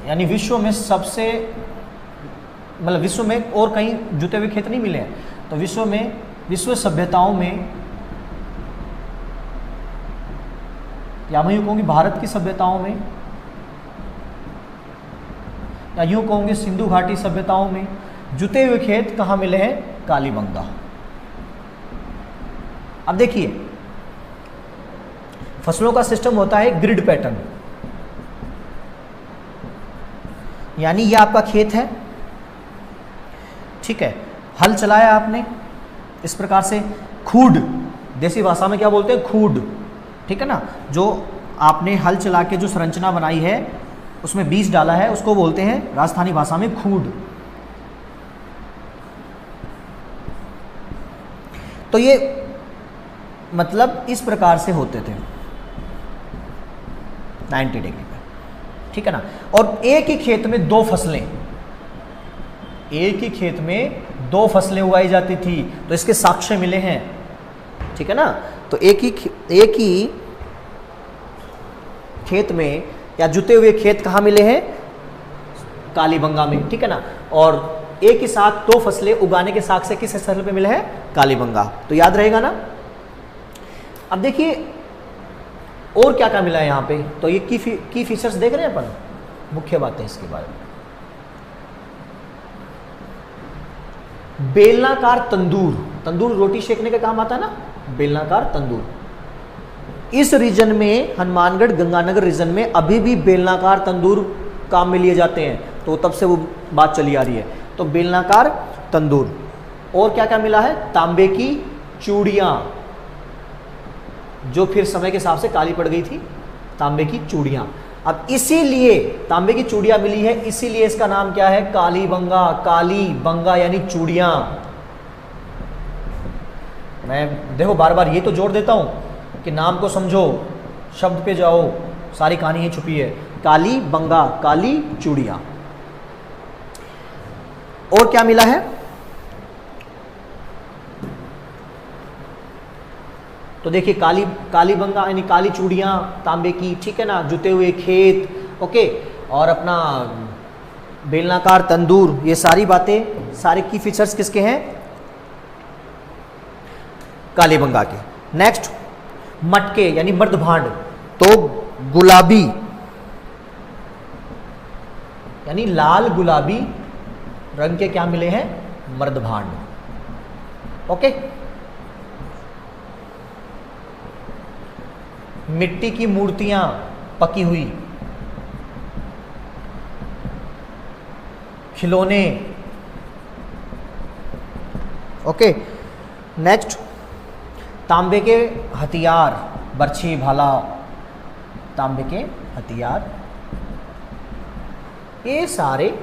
यानी विश्व में सबसे, मतलब विश्व में और कहीं जुते हुए खेत नहीं मिले हैं। तो विश्व सभ्यताओं में, या मैं यूँ कहूँगी भारत की सभ्यताओं में, या यूँ कहूँगे सिंधु घाटी सभ्यताओं में जुते हुए खेत कहाँ मिले हैं? कालीबंगा। अब देखिए फसलों का सिस्टम होता है ग्रिड पैटर्न, यानी ये आपका खेत है, ठीक है। हल चलाया आपने इस प्रकार से, खूड, देसी भाषा में क्या बोलते हैं? खूड, ठीक है ना। जो आपने हल चला के जो संरचना बनाई है उसमें बीज डाला है, उसको बोलते हैं राजस्थानी भाषा में खूड। तो ये मतलब इस प्रकार से होते थे 90 डिग्री पे, ठीक है ना। और एक ही खेत में दो फसलें उगाई जाती थी। तो इसके साक्ष्य मिले हैं, ठीक है ना। तो एक ही खेत में या जुते हुए खेत कहाँ मिले हैं? कालीबंगा में, ठीक है ना। और एक ही साथ दो फसलें उगाने के साथ से किस स्थल पे मिले हैं? कालीबंगा। तो याद रहेगा ना। अब देखिए और क्या क्या मिला है यहाँ पे, तो ये की फीचर्स देख रहे हैं अपन, मुख्य बातें इसके बारे में। बेलनाकार तंदूर, तंदूर रोटी सेकने का काम आता है ना, बेलनाकार तंदूर। इस रीजन में, हनुमानगढ़ गंगानगर रीजन में अभी भी बेलनाकार तंदूर काम में लिए जाते हैं, तो तब से वो बात चली आ रही है। तो बेलनाकार तंदूर। और क्या क्या मिला है? तांबे की चूड़ियां, जो फिर समय के हिसाब से काली पड़ गई थी, तांबे की चूड़ियां। अब इसीलिए तांबे की चूड़ियां मिली है, इसीलिए इसका नाम क्या है? कालीबंगा। कालीबंगा यानी चूड़ियां। मैं देखो बार बार ये तो जोड़ देता हूं कि नाम को समझो, शब्द पे जाओ, सारी कहानी ही छुपी है। कालीबंगा, काली चूड़ियां। और क्या मिला है? तो देखिए कालीबंगा यानी काली चूड़ियां तांबे की, ठीक है ना, जुते हुए खेत, ओके, और अपना बेलनाकार तंदूर, ये सारी बातें, सारे की फीचर्स किसके हैं? कालीबंगा के। नेक्स्ट मटके यानी मर्दभांड, तो गुलाबी यानी लाल गुलाबी रंग के क्या मिले हैं? मर्दभांड, ओके। मिट्टी की मूर्तियां पकी हुई, खिलौने, ओके। नेक्स्ट तांबे के हथियार, बर्छी भाला, तांबे के हथियार, ये सारे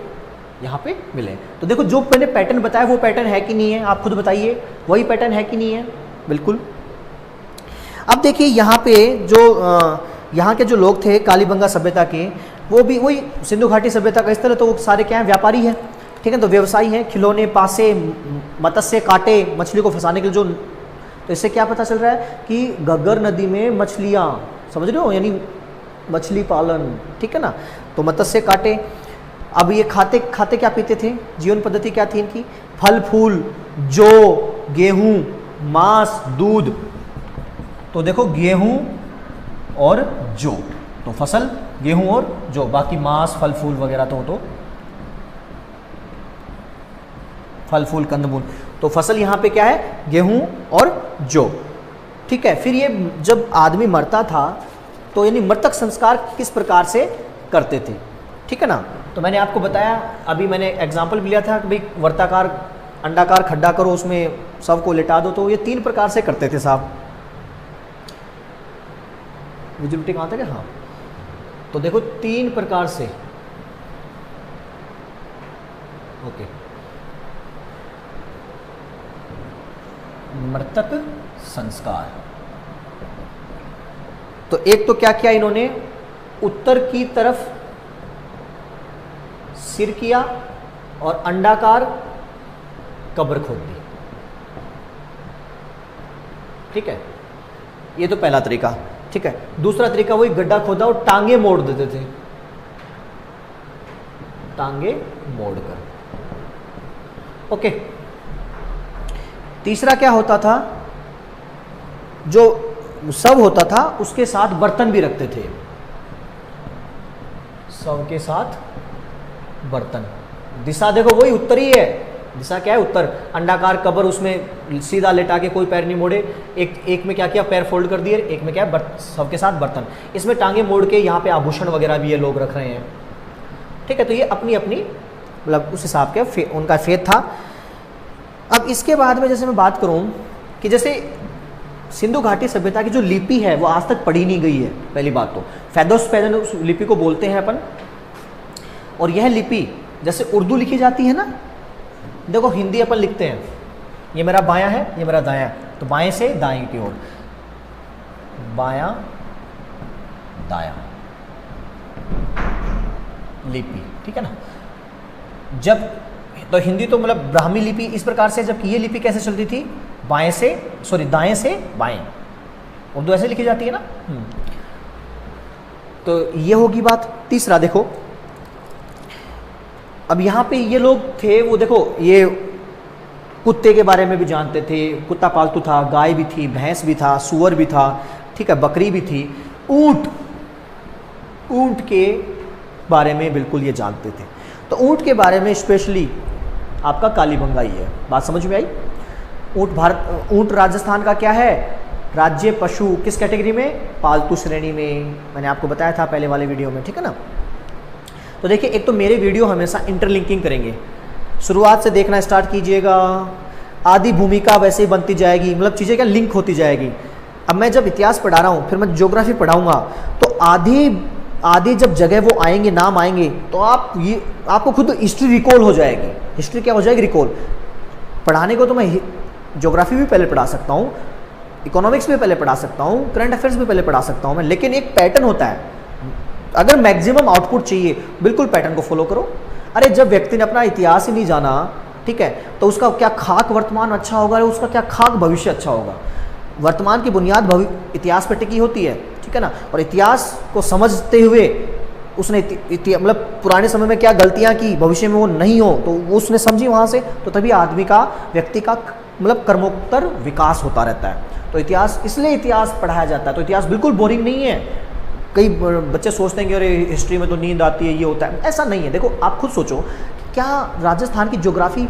यहां पे मिले। तो देखो जो मैंने पैटर्न बताया वो पैटर्न है कि नहीं है, आप खुद बताइए, वही पैटर्न है कि नहीं है? बिल्कुल। अब देखिए यहाँ पे जो यहाँ के जो लोग थे कालीबंगा सभ्यता के, वो भी वही सिंधु घाटी सभ्यता का स्थल है, तो वो सारे क्या हैं? व्यापारी हैं, ठीक है। तो व्यवसायी हैं, खिलौने, पासे, मत्स्य, कांटे, मछली को फंसाने के लिए जो, तो इससे क्या पता चल रहा है कि घग्गर नदी में मछलियाँ, समझ रहे हो, यानी मछली पालन, ठीक है ना। तो मत्स्य, कांटे। अब ये खाते क्या पीते थे? जीवन पद्धति क्या थी इनकी? फल फूल, जौ, गेहूँ, मांस, दूध। तो देखो गेहूं और जौ, तो फसल गेहूं और जौ, बाकी मांस फल फूल वगैरह तो फल फूल कंदमूल। तो फसल यहां पे क्या है? गेहूं और जौ, ठीक है। फिर ये जब आदमी मरता था तो यानी मृतक संस्कार किस प्रकार से करते थे, ठीक है ना। तो मैंने आपको बताया, अभी मैंने एग्जाम्पल भी लिया था कि भाई वर्ताकार अंडाकार खड्डा करो, उसमें शव को लिटा दो, तो ये 3 प्रकार से करते थे साहब। विजिबिलिटी कहाँ तक है? हाँ, तो देखो 3 प्रकार से, ओके। मृतक संस्कार, तो एक तो क्या किया इन्होंने? उत्तर की तरफ सिर किया और अंडाकार कब्र खोद दी, ठीक है। ये तो पहला तरीका, ठीक है। दूसरा तरीका वही गड्ढा खोदा और टांगे मोड़ देते थे, टांगे मोड़कर, ओके। तीसरा क्या होता था? जो शव होता था उसके साथ बर्तन भी रखते थे, शव के साथ बर्तन। दिशा देखो वही उत्तरी है, दिशा क्या है? उत्तर। अंडाकार कब्र, उसमें सीधा लेटा के कोई पैर नहीं मोड़े, एक में क्या किया? पैर फोल्ड कर दिए, एक में क्या है? शव के साथ बर्तन। इसमें टांगे मोड़ के यहाँ पे आभूषण वगैरह भी ये लोग रख रहे हैं, ठीक है। तो ये अपनी अपनी मतलब उस हिसाब के उनका फेथ था। अब इसके बाद में जैसे मैं बात करूं कि जैसे सिंधु घाटी सभ्यता की जो लिपि है वो आज तक पढ़ी नहीं गई है, पहली बात तो। फैदोस पैदन उस लिपि को बोलते हैं अपन, और यह लिपि जैसे उर्दू लिखी जाती है ना, देखो हिंदी अपन लिखते हैं, ये मेरा बायां है, ये मेरा दायां, तो बाएं से दाएं की ओर, बायां दायां लिपि, ठीक है ना। जब तो हिंदी तो मतलब ब्राह्मी लिपि इस प्रकार से, जबकि ये लिपि कैसे चलती थी? बाएं से, सॉरी दाएं से बाएं, उर्दू ऐसे लिखी जाती है ना। तो ये होगी बात। तीसरा देखो, अब यहाँ पे ये लोग थे, वो देखो ये कुत्ते के बारे में भी जानते थे, कुत्ता पालतू था, गाय भी थी, भैंस भी था, सूअर भी था, ठीक है, बकरी भी थी, ऊंट के बारे में बिल्कुल ये जानते थे। तो ऊंट के बारे में स्पेशली आपका कालीबंगा ही है। बात समझ में आई? ऊंट राजस्थान का क्या है? राज्य पशु। किस कैटेगरी में? पालतू श्रेणी में। मैंने आपको बताया था पहले वाले वीडियो में, ठीक है ना। तो देखिए, एक तो मेरे वीडियो हमेशा इंटरलिंकिंग करेंगे, शुरुआत से देखना स्टार्ट कीजिएगा, आधी भूमिका वैसे ही बनती जाएगी, मतलब चीज़ें क्या लिंक होती जाएगी। अब मैं जब इतिहास पढ़ा रहा हूँ, फिर मैं ज्योग्राफी पढ़ाऊँगा, तो आधी जब जगह वो आएंगे, नाम आएंगे, तो आपको खुद हिस्ट्री रिकॉल हो जाएगी। हिस्ट्री क्या हो जाएगी? रिकॉल। पढ़ाने को तो मैं ज्योग्राफी भी पहले पढ़ा सकता हूँ, इकोनॉमिक्स भी पहले पढ़ा सकता हूँ, करंट अफेयर्स भी पहले पढ़ा सकता हूँ मैं, लेकिन एक पैटर्न होता है। अगर मैक्सिमम आउटपुट चाहिए, बिल्कुल पैटर्न को फॉलो करो। अरे जब व्यक्ति ने अपना इतिहास ही नहीं जाना, ठीक है, तो उसका क्या खाक वर्तमान अच्छा होगा, उसका क्या खाक भविष्य अच्छा होगा। वर्तमान की बुनियाद इतिहास पर टिकी होती है, ठीक है ना। और इतिहास को समझते हुए उसने मतलब पुराने समय में क्या गलतियां की, भविष्य में वो नहीं हो, तो वो उसने समझी वहाँ से, तो तभी आदमी का, व्यक्ति का मतलब कर्मोत्तर विकास होता रहता है। तो इतिहास, इसलिए इतिहास पढ़ाया जाता है। तो इतिहास बिल्कुल बोरिंग नहीं है। कई बच्चे सोचते हैं कि अरे हिस्ट्री में तो नींद आती है, ये होता है, ऐसा नहीं है। देखो आप खुद सोचो, क्या राजस्थान की ज्योग्राफी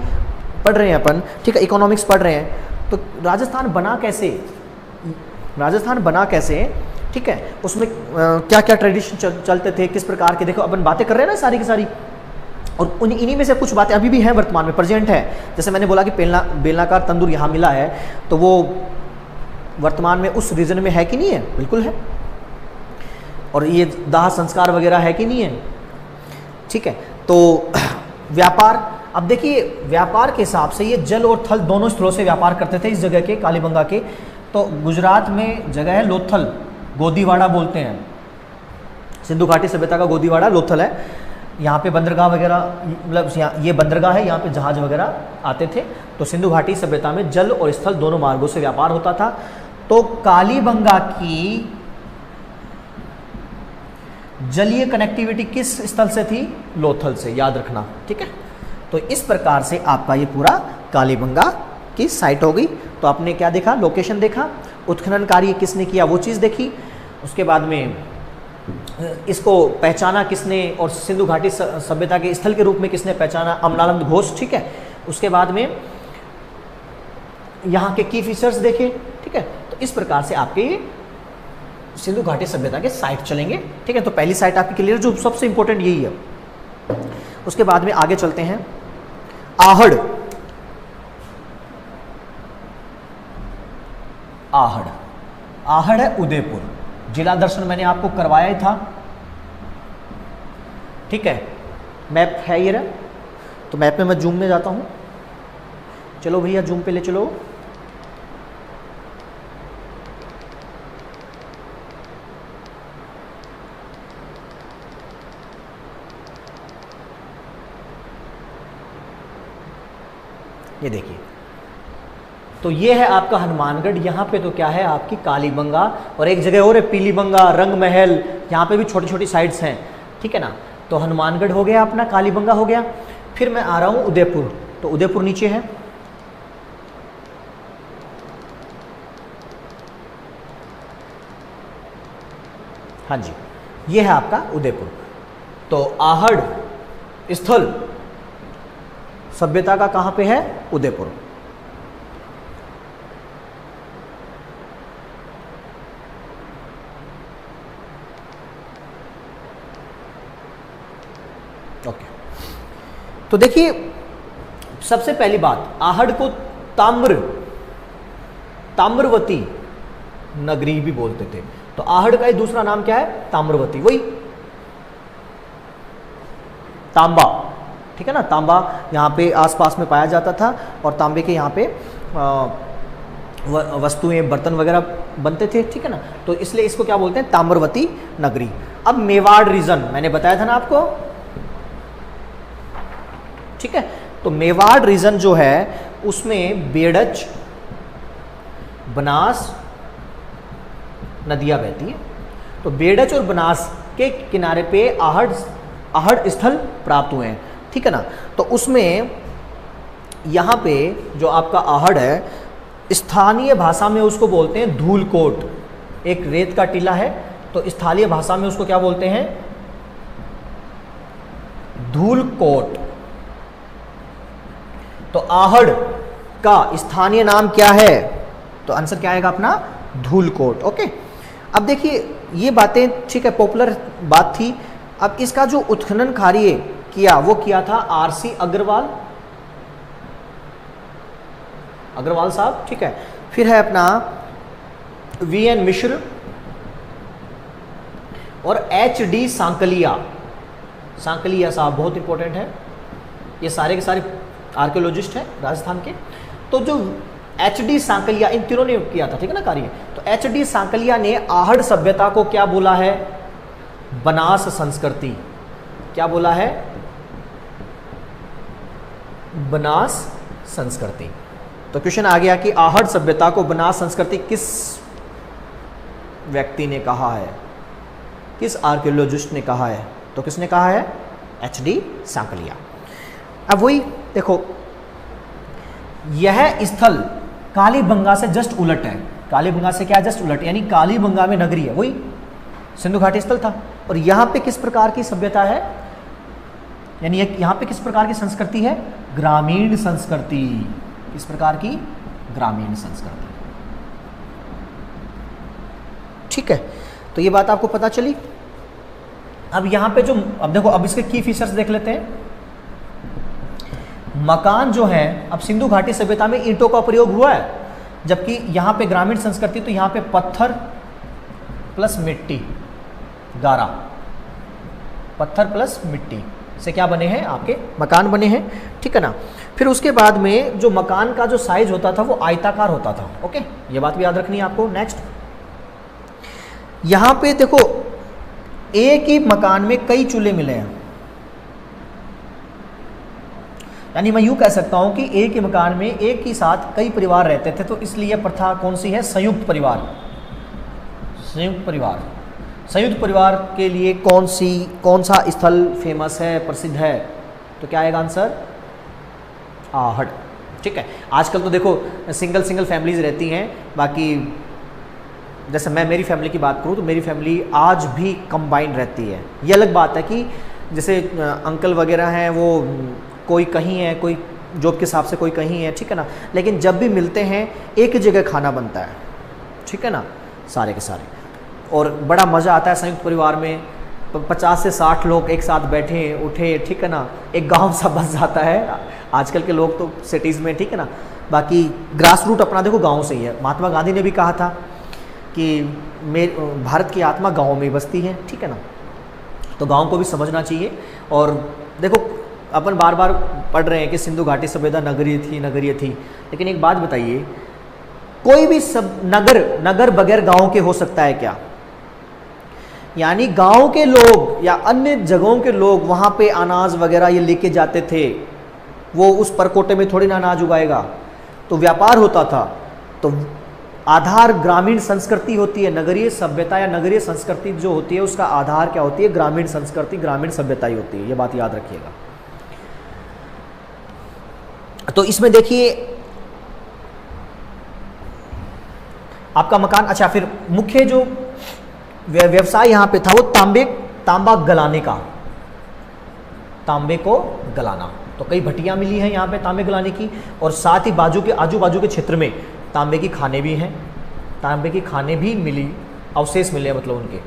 पढ़ रहे हैं अपन, ठीक है, इकोनॉमिक्स पढ़ रहे हैं, तो राजस्थान बना कैसे, ठीक है, उसमें क्या क्या ट्रेडिशन चलते थे, किस प्रकार के, देखो अपन बातें कर रहे हैं ना सारी की सारी, और इन्हीं में से कुछ बातें अभी भी हैं, वर्तमान में प्रेजेंट है। जैसे मैंने बोला कि बेलनाकार तंदूर यहाँ मिला है, तो वो वर्तमान में उस रीजन में है कि नहीं है? बिल्कुल है। और ये दाह संस्कार वगैरह है कि नहीं है? ठीक है। तो व्यापार, अब देखिए व्यापार के हिसाब से ये जल और थल दोनों स्थलों से व्यापार करते थे इस जगह के, कालीबंगा के। तो गुजरात में जगह है लोथल, गोदीवाड़ा बोलते हैं, सिंधु घाटी सभ्यता का गोदीवाड़ा लोथल है। यहाँ पे बंदरगाह वगैरह, मतलब ये बंदरगाह है, यहाँ पे जहाज वगैरह आते थे। तो सिंधु घाटी सभ्यता में जल और स्थल दोनों मार्गों से व्यापार होता था। तो कालीबंगा की जलीय कनेक्टिविटी किस स्थल से थी? लोथल से, याद रखना, ठीक है। तो इस प्रकार से आपका ये पूरा कालीबंगा की साइट हो गई। तो आपने क्या देखा? लोकेशन देखा, उत्खनन कार्य किसने किया वो चीज़ देखी, उसके बाद में इसको पहचाना किसने, और सिंधु घाटी सभ्यता के स्थल के रूप में किसने पहचाना? अमलानंद घोष, ठीक है। उसके बाद में यहाँ के की फीचर्स देखे, ठीक है। तो इस प्रकार से आपके सिंधु घाटी सभ्यता के साइट चलेंगे, ठीक है। तो पहली साइट आपकी क्लियर, जो सबसे इंपॉर्टेंट यही है। उसके बाद में आगे चलते हैं। आहड़, आहड़ है उदयपुर, जिला दर्शन मैंने आपको करवाया ही था, ठीक है। मैप है ये रहा, तो मैप में मैं जूम में जाता हूं। चलो भैया जूम पे ले चलो। ये देखिए, तो ये है आपका हनुमानगढ़। यहाँ पे तो क्या है? आपकी कालीबंगा, और एक जगह और है पीलीबंगा, रंग महल, यहाँ पे भी छोटी छोटी साइट्स हैं, ठीक है ना। तो हनुमानगढ़ हो गया अपना, कालीबंगा हो गया। फिर मैं आ रहा हूँ उदयपुर, तो उदयपुर नीचे है, हाँ जी, ये है आपका उदयपुर। तो आहड़ स्थल सभ्यता का कहाँ पे है? उदयपुर। ओके, तो देखिए सबसे पहली बात, आहड़ को ताम्रवती नगरी भी बोलते थे। तो आहड़ का ही दूसरा नाम क्या है? ताम्रवती, वही तांबा, ठीक है ना। तांबा यहाँ पे आसपास में पाया जाता था, और तांबे के यहाँ पे वस्तुएं, बर्तन वगैरह बनते थे, ठीक है ना। तो इसलिए इसको क्या बोलते हैं? ताम्रवती नगरी। अब मेवाड़ रीजन मैंने बताया था ना आपको, ठीक है। तो मेवाड़ रीजन जो है उसमें बेड़च, बनास, नदियाँ बहती हैं। तो बेडच और बनास के किनारे पे आहड़ स्थल प्राप्त हुए हैं, ठीक है ना। तो उसमें यहाँ पे जो आपका आहड़ है, स्थानीय भाषा में उसको बोलते हैं धूलकोट। एक रेत का टीला है, तो स्थानीय भाषा में उसको क्या बोलते हैं? धूलकोट। तो आहड़ का स्थानीय नाम क्या है? तो आंसर क्या आएगा अपना? धूलकोट। ओके, अब देखिए ये बातें ठीक है, पॉपुलर बात थी। अब इसका जो उत्खनन कार्य किया वो किया था आरसी अग्रवाल साहब, ठीक है। फिर है अपना वीएन मिश्र और एचडी सांकलिया साहब, बहुत इंपॉर्टेंट है। ये सारे के सारे आर्कियोलॉजिस्ट हैं राजस्थान के। तो जो एचडी सांकलिया, इन तीनों ने किया था, ठीक है ना, कार्य। तो एचडी सांकलिया ने आहड़ सभ्यता को क्या बोला है? बनास संस्कृति। क्या बोला है? बनास संस्कृति। तो क्वेश्चन आ गया कि आहड़ सभ्यता को बनास संस्कृति किस व्यक्ति ने कहा है, किस आर्कियोलॉजिस्ट ने कहा है? तो किसने कहा है? एचडी सांकलिया। अब वही देखो, यह स्थल कालीबंगा से जस्ट उलट है। कालीबंगा से क्या? जस्ट उलट, यानी कालीबंगा में नगरी है, वही सिंधु घाटी स्थल था। और यहाँ पे किस प्रकार की सभ्यता है, यानी यहाँ पे किस प्रकार की संस्कृति है? ग्रामीण संस्कृति। किस प्रकार की? ग्रामीण संस्कृति, ठीक है। तो ये बात आपको पता चली। अब यहाँ पे जो, अब देखो, अब इसके की फीचर्स देख लेते हैं। मकान जो है, अब सिंधु घाटी सभ्यता में ईंटों का प्रयोग हुआ है, जबकि यहाँ पे ग्रामीण संस्कृति तो यहाँ पे पत्थर प्लस मिट्टी, गारा, पत्थर प्लस मिट्टी से क्या बने हैं? आपके मकान बने हैं, ठीक है ना। फिर उसके बाद में जो मकान का जो साइज होता था वो आयताकार होता था। ओके, ये बात भी याद रखनी है आपको। नेक्स्ट, यहाँ पे देखो, एक ही मकान में कई चूल्हे मिले हैं, यानी मैं यूं कह सकता हूं कि एक ही मकान में एक ही साथ कई परिवार रहते थे। तो इसलिए प्रथा कौन सी है? संयुक्त परिवार। संयुक्त परिवार, संयुक्त परिवार के लिए कौन सा स्थल फेमस है, प्रसिद्ध है? तो क्या आएगा आंसर? आहड़, ठीक है। आजकल तो देखो सिंगल फैमिलीज रहती हैं, बाकी जैसे मैं मेरी फैमिली की बात करूं तो मेरी फैमिली आज भी कंबाइंड रहती है। ये अलग बात है कि जैसे अंकल वगैरह हैं, वो कोई कहीं है, कोई जॉब के हिसाब से कोई कहीं है, ठीक है ना। लेकिन जब भी मिलते हैं एक जगह खाना बनता है, ठीक है ना, सारे के सारे। और बड़ा मज़ा आता है संयुक्त परिवार में। 50 से 60 लोग एक साथ बैठे उठे, ठीक है ना, एक गांव सा बस जाता है। आजकल के लोग तो सिटीज़ में, ठीक है ना, बाकी ग्रास रूट अपना देखो गाँव से ही है। महात्मा गांधी ने भी कहा था कि भारत की आत्मा गाँव में ही बसती है, ठीक है ना। तो गाँव को भी समझना चाहिए। और देखो अपन बार बार पढ़ रहे हैं कि सिंधु घाटी सभ्यता नगरीय थी, लेकिन एक बात बताइए, कोई भी सब नगर बगैर गांव के हो सकता है क्या? यानी गांव के लोग या अन्य जगहों के लोग वहां पे अनाज वगैरह ये लेके जाते थे, वो उस परकोटे में थोड़ी ना अनाज उगाएगा, तो व्यापार होता था। तो आधार ग्रामीण संस्कृति होती है। नगरीय सभ्यता या नगरीय संस्कृति जो होती है उसका आधार क्या होती है? ग्रामीण संस्कृति, ग्रामीण सभ्यता ही होती है। ये बात याद रखिएगा। तो इसमें देखिए आपका मकान, अच्छा, फिर मुख्य जो व्यवसाय यहाँ पे था वो तांबा गलाने का, तांबे को गलाना। तो कई भट्टियाँ मिली हैं यहाँ पे तांबे गलाने की, और साथ ही आजू बाजू के क्षेत्र में तांबे की खाने भी हैं, तांबे की खाने भी मिली, अवशेष मिले मतलब उनके,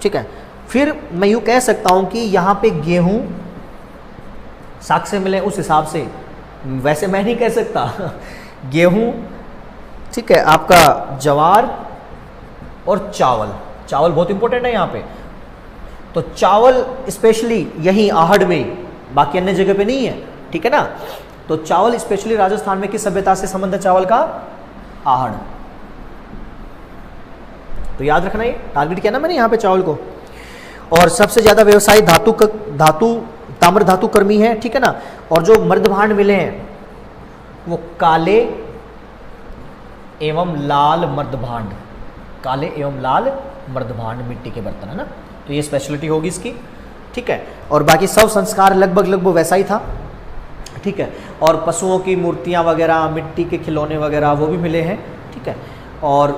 ठीक है। फिर मैं यूँ कह सकता हूँ कि यहाँ पे गेहूँ साग से मिले, उस हिसाब से वैसे मैं नहीं कह सकता। गेहूँ, ठीक है, आपका ज्वार और चावल बहुत इंपॉर्टेंट है यहाँ पे। तो चावल स्पेशली यहीं आहड़ में, बाकी अन्य जगह पे नहीं है, ठीक है ना। तो चावल स्पेशली राजस्थान में किस सभ्यता से संबंध है? चावल का? आहड़। तो याद रखना, ये टारगेट किया ना मैंने यहाँ पे चावल को। और सबसे ज्यादा व्यवसाय ताम्र धातु कर्मी है, ठीक है ना। और जो मर्दभांड मिले हैं वो काले एवं लाल मर्दभांड, काले एवं लाल मर्दभांड मिट्टी के बर्तन, है ना। तो ये स्पेशलिटी होगी इसकी, ठीक है। और बाकी सब संस्कार लगभग वैसा ही था, ठीक है। और पशुओं की मूर्तियाँ वगैरह, मिट्टी के खिलौने वगैरह वो भी मिले हैं, ठीक है। और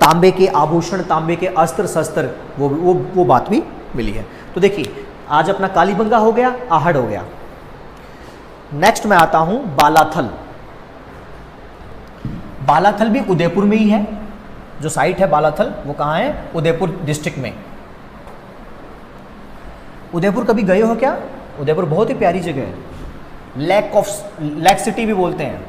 तांबे के आभूषण, तांबे के अस्त्र शस्त्र, वो बात भी मिली है। तो देखिए आज अपना कालीबंगा हो गया, आहड़ हो गया। नेक्स्ट मैं आता हूं बालाथल। बालाथल भी उदयपुर में ही है, जो साइट है बालाथल वो कहाँ है, उदयपुर डिस्ट्रिक्ट में। उदयपुर कभी गए हो क्या? उदयपुर बहुत ही प्यारी जगह है, लेक सिटी भी बोलते हैं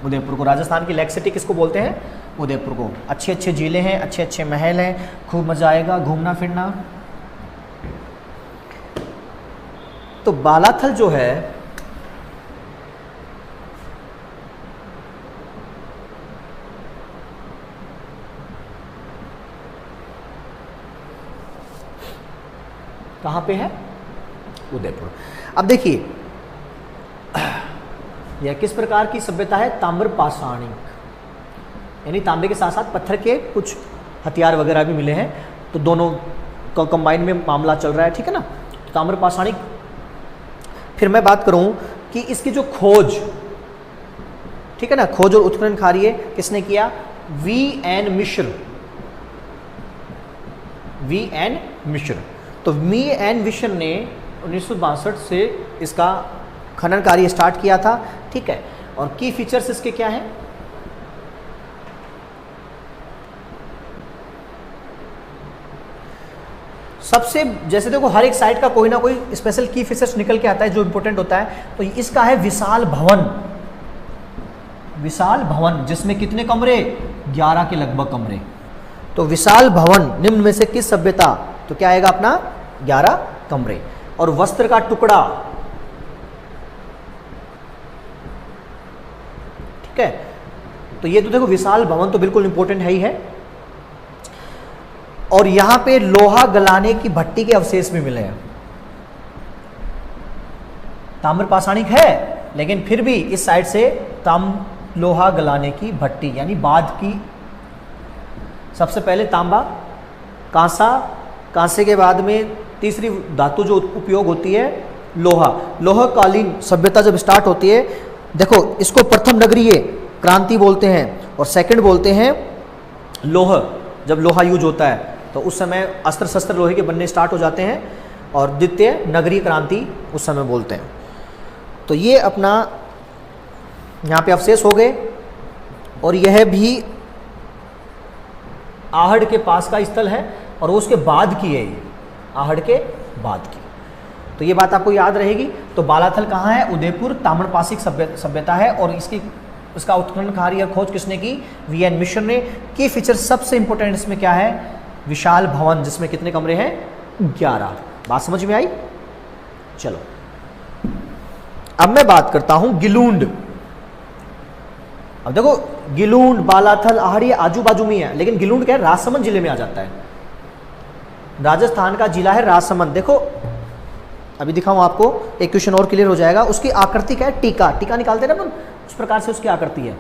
उदयपुर को। राजस्थान की लेक सिटी किसको बोलते हैं? उदयपुर को। अच्छे अच्छे झीलें हैं, अच्छे अच्छे महल हैं, खूब मजा आएगा घूमना फिरना। तो बालाथल जो है कहां पे है? उदयपुर। अब देखिए यह किस प्रकार की सभ्यता है? ताम्र पाषाणिक, यानी तांबे के साथ साथ पत्थर के कुछ हथियार वगैरह भी मिले हैं, तो दोनों का कंबाइन में मामला चल रहा है, ठीक है ना। ताम्र पाषाणिक। फिर मैं बात करूं कि इसकी जो खोज, ठीक है ना, खोज और उत्खनन कार्य किसने किया? V.N. मिश्र। V.N. मिश्र। तो V.N. मिश्र ने 1962 से इसका खनन कार्य स्टार्ट किया था, ठीक है। और की फीचर्स इसके क्या हैं? सबसे जैसे देखो हर एक साइट का कोई ना कोई स्पेशल की फीचर्स निकल के आता है जो इंपॉर्टेंट होता है। तो इसका है विशाल भवन। विशाल भवन जिसमें कितने कमरे? 11 के लगभग कमरे। तो विशाल भवन निम्न में से किस सभ्यता? तो क्या आएगा अपना? 11 कमरे। और वस्त्र का टुकड़ा, ठीक है। तो ये तो देखो विशाल भवन तो बिल्कुल इंपॉर्टेंट है ही है। और यहां पे लोहा गलाने की भट्टी के अवशेष भी मिले हैं। ताम्र पाषाणिक है लेकिन फिर भी इस साइड से लोहा गलाने की भट्टी यानी बाद की, सबसे पहले तांबा, कांसा, कांसे के बाद में तीसरी धातु जो उपयोग होती है लोहा। लोहकालीन सभ्यता जब स्टार्ट होती है, देखो इसको प्रथम नगरीय क्रांति बोलते हैं और सेकंड बोलते हैं लोह। जब लोहा यूज होता है तो उस समय अस्त्र शस्त्र लोहे के बनने स्टार्ट हो जाते हैं, और द्वितीय नगरीय क्रांति उस समय बोलते हैं। तो ये अपना यहाँ पे अवशेष हो गए। और यह भी आहड़ के पास का स्थल है और वो उसके बाद की है, ये आहड़ के बाद की। तो ये बात आपको याद रहेगी। तो बालाथल कहाँ है? उदयपुर। ताम्रपाषाणिक सभ्यता है और इसका उत्खनन कार्य या खोज किसने की? V.N. मिश्र ने। की फीचर सबसे इंपॉर्टेंट इसमें क्या है? विशाल भवन जिसमें कितने कमरे हैं? 11। बात समझ में आई? चलो अब मैं बात करता हूं गिलूंड। अब देखो गिलूंड, बालाथल, आहड़ ये आजू बाजू में है, लेकिन गिलूंड क्या है? राजसमंद जिले में आ जाता है। राजस्थान का जिला है राजसमंद। देखो अभी दिखाऊं आपको, एक क्वेश्चन और क्लियर हो जाएगा। उसकी आकृति क्या है? टीका। टीका निकालते ना अपन, उस प्रकार से उसकी आकृति है।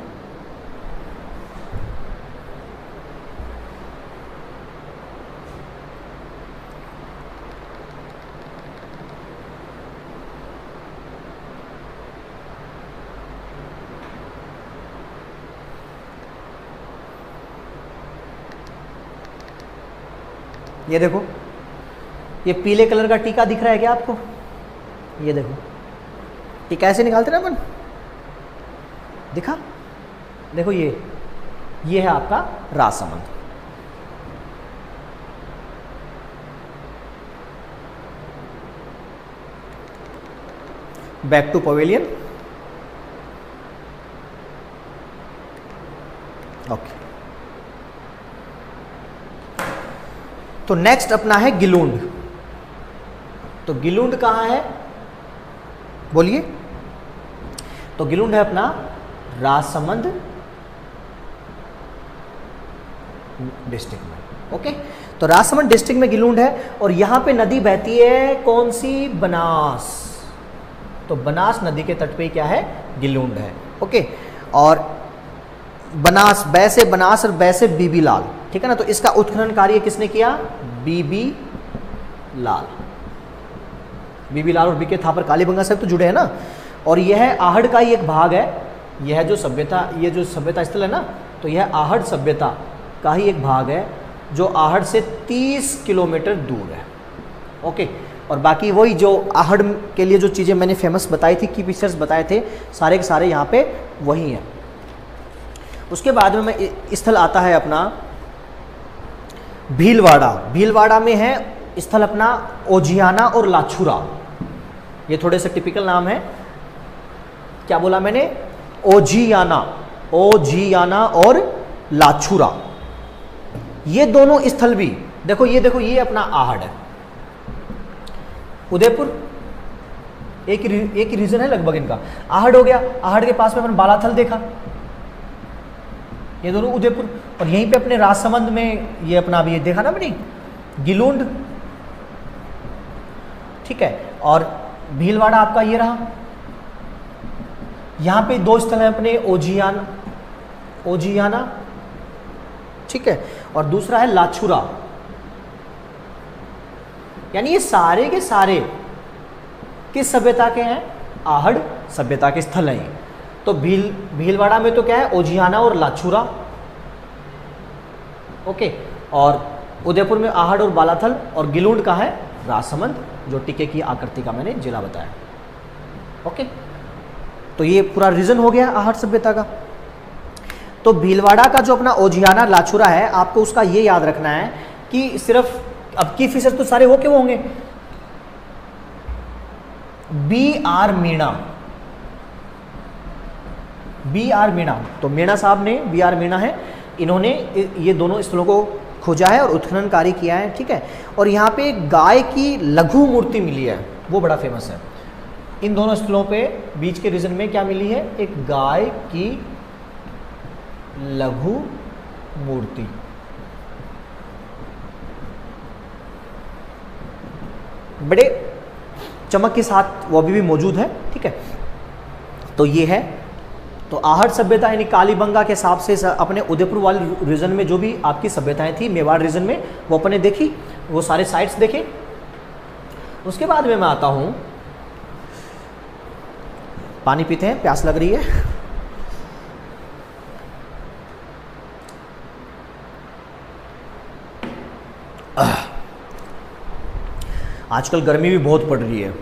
ये देखो, ये पीले कलर का टीका दिख रहा है क्या आपको? ये देखो टीका ऐसे निकालते ना अपन, दिखा? देखो ये है आपका Rajsamand. Back to pavilion. Okay, तो नेक्स्ट अपना है गिलूंड। तो गिलूंड कहाँ है? बोलिए। तो गिलूंड है अपना राजसमंद डिस्ट्रिक्ट में। ओके, तो राजसमंद डिस्ट्रिक्ट में गिलूंड है और यहां पे नदी बहती है कौन सी? बनास। तो बनास नदी के तट पे क्या है? गिलूंड है। ओके, और बनास, बैसे बनास और बैसे बीबीलाल। ठीक है ना। तो इसका उत्खनन कार्य किसने किया? बीबी लाल। बीबी लाल और बीके थापर कालीबंगा से तो जुड़े हैं ना। और यह आहड़ का ही एक भाग है। यह जो सभ्यता, ये जो सभ्यता स्थल है ना, तो यह आहड़ सभ्यता का ही एक भाग है जो आहड़ से 30 किलोमीटर दूर है। ओके। और बाकी वही जो आहड़ के लिए जो चीज़ें मैंने फेमस बताई थी, की पिक्चर्स बताए थे, सारे के सारे यहाँ पे वही हैं। उसके बाद में स्थल आता है अपना भीलवाड़ा। भीलवाड़ा में है स्थल अपना ओजियाना और लाछुरा। ये थोड़े से टिपिकल नाम है। क्या बोला मैंने? ओजियाना, ओजियाना और लाछुरा, ये दोनों स्थल भी देखो। ये अपना आहड़ है, उदयपुर एक ही रीजन है लगभग इनका। आहड़ हो गया, आहड़ के पास में अपन बालाथल देखा, ये दोनों उदयपुर। और यहीं पे अपने राजसमंद में ये अपना भी ये देखा ना अपनी गिलुंड, ठीक है। और भीलवाड़ा आपका ये रहा। यहां पे दो स्थल है अपने ओजियाना, ठीक है, और दूसरा है लाछुरा। यानी ये सारे के सारे किस सभ्यता के हैं? आहड़ सभ्यता के स्थल हैं। तो भीलवाड़ा में तो क्या है? ओजियाना और लाछुरा। ओके। और उदयपुर में आहड़ और बालाथल, और गिलुंड का है राजसमंद, जो टिके की आकृति का मैंने जिला बताया। ओके। तो ये पूरा रीजन हो गया आहड़ सभ्यता का। तो भीलवाड़ा का जो अपना ओजियाना लाछुरा है, आपको उसका ये याद रखना है कि सिर्फ अब की फीचर्स तो सारे हो के वो होंगे। B.R. मीणा, B.R. मीणा, तो मीणा साहब ने, B.R. मीणा है, इन्होंने ये दोनों स्थलों को खोजा है और उत्खनन कार्य किया है, ठीक है। और यहाँ पे गाय की लघु मूर्ति मिली है, वो बड़ा फेमस है। इन दोनों स्थलों पे बीच के रीजन में क्या मिली है? एक गाय की लघु मूर्ति। बड़े चमक के साथ वो अभी भी मौजूद है, ठीक है। तो ये है। तो आहड़ सभ्यता यानी कालीबंगा के हिसाब से अपने उदयपुर वाले रीजन में जो भी आपकी सभ्यताएं थी, मेवाड़ रीजन में, वो अपने देखी, वो सारे साइट्स देखे। उसके बाद में मैं आता हूं, पानी पीते हैं, प्यास लग रही है। आजकल गर्मी भी बहुत पड़ रही है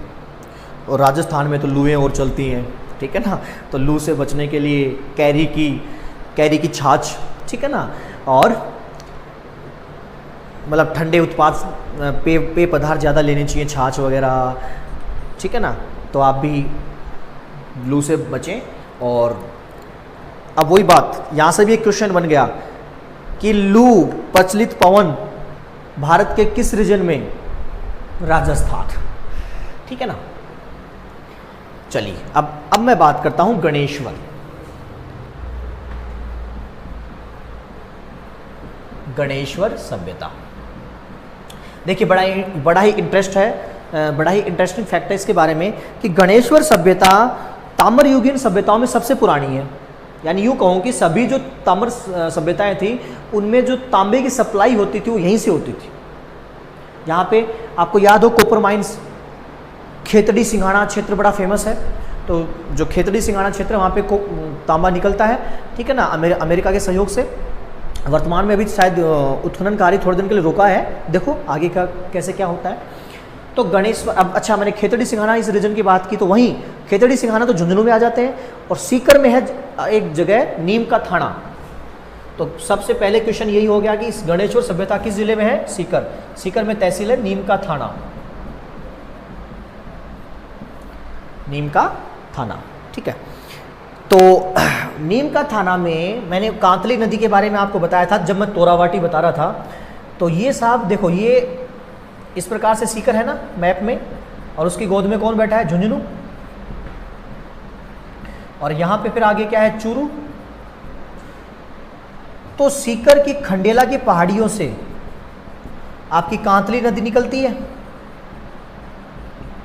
और राजस्थान में तो लूएं और चलती हैं, ठीक है ना। तो लू से बचने के लिए कैरी की छाछ, ठीक है ना, और मतलब ठंडे उत्पाद पेय पदार्थ ज़्यादा लेने चाहिए, छाछ वगैरह, ठीक है ना। तो आप भी लू से बचें। और अब वही बात, यहाँ से भी एक क्वेश्चन बन गया कि लू प्रचलित पवन भारत के किस रीजन में? राजस्थान, ठीक है ना। चलिए अब मैं बात करता हूं गणेश्वर। गणेश्वर सभ्यता, देखिए बड़ा ही इंटरेस्ट है, बड़ा ही इंटरेस्टिंग फैक्ट है इसके बारे में कि गणेश्वर सभ्यता ताम्रयुगीन सभ्यताओं में सबसे पुरानी है। यानी यूँ कहूँ कि सभी जो ताम्र सभ्यताएं थी उनमें जो तांबे की सप्लाई होती थी वो यहीं से होती थी। यहाँ पे आपको याद हो कॉपर माइंस, खेतड़ी सिंघाड़ा क्षेत्र बड़ा फेमस है। तो जो खेतड़ी सिंघाड़ा क्षेत्र वहाँ पे तांबा निकलता है, ठीक है ना, अमेरिका के सहयोग से। वर्तमान में अभी शायद उत्खनन कार्य थोड़े दिन के लिए रोका है, देखो आगे का कैसे क्या होता है। तो गणेश्वर, अब अच्छा मैंने खेतड़ी सिंघाड़ा इस रीजन की बात की, तो वहीं खेतड़ी सिंघाड़ा तो झुंझुनू में आ जाते हैं। और सीकर में है एक जगह नीम का थाना। तो सबसे पहले क्वेश्चन यही हो गया कि इस गणेश्वर सभ्यता किस जिले में है? सीकर। सीकर में तहसील है नीम का थाना, नीम का थाना, ठीक है। तो नीम का थाना में मैंने कांतली नदी के बारे में आपको बताया था जब मैं तोरावाटी बता रहा था। तो ये साहब देखो, ये इस प्रकार से सीकर है ना मैप में, और उसकी गोद में कौन बैठा है? झुंझुनू। और यहां पे फिर आगे क्या है? चूरू। तो सीकर की खंडेला की पहाड़ियों से आपकी कांतली नदी निकलती है,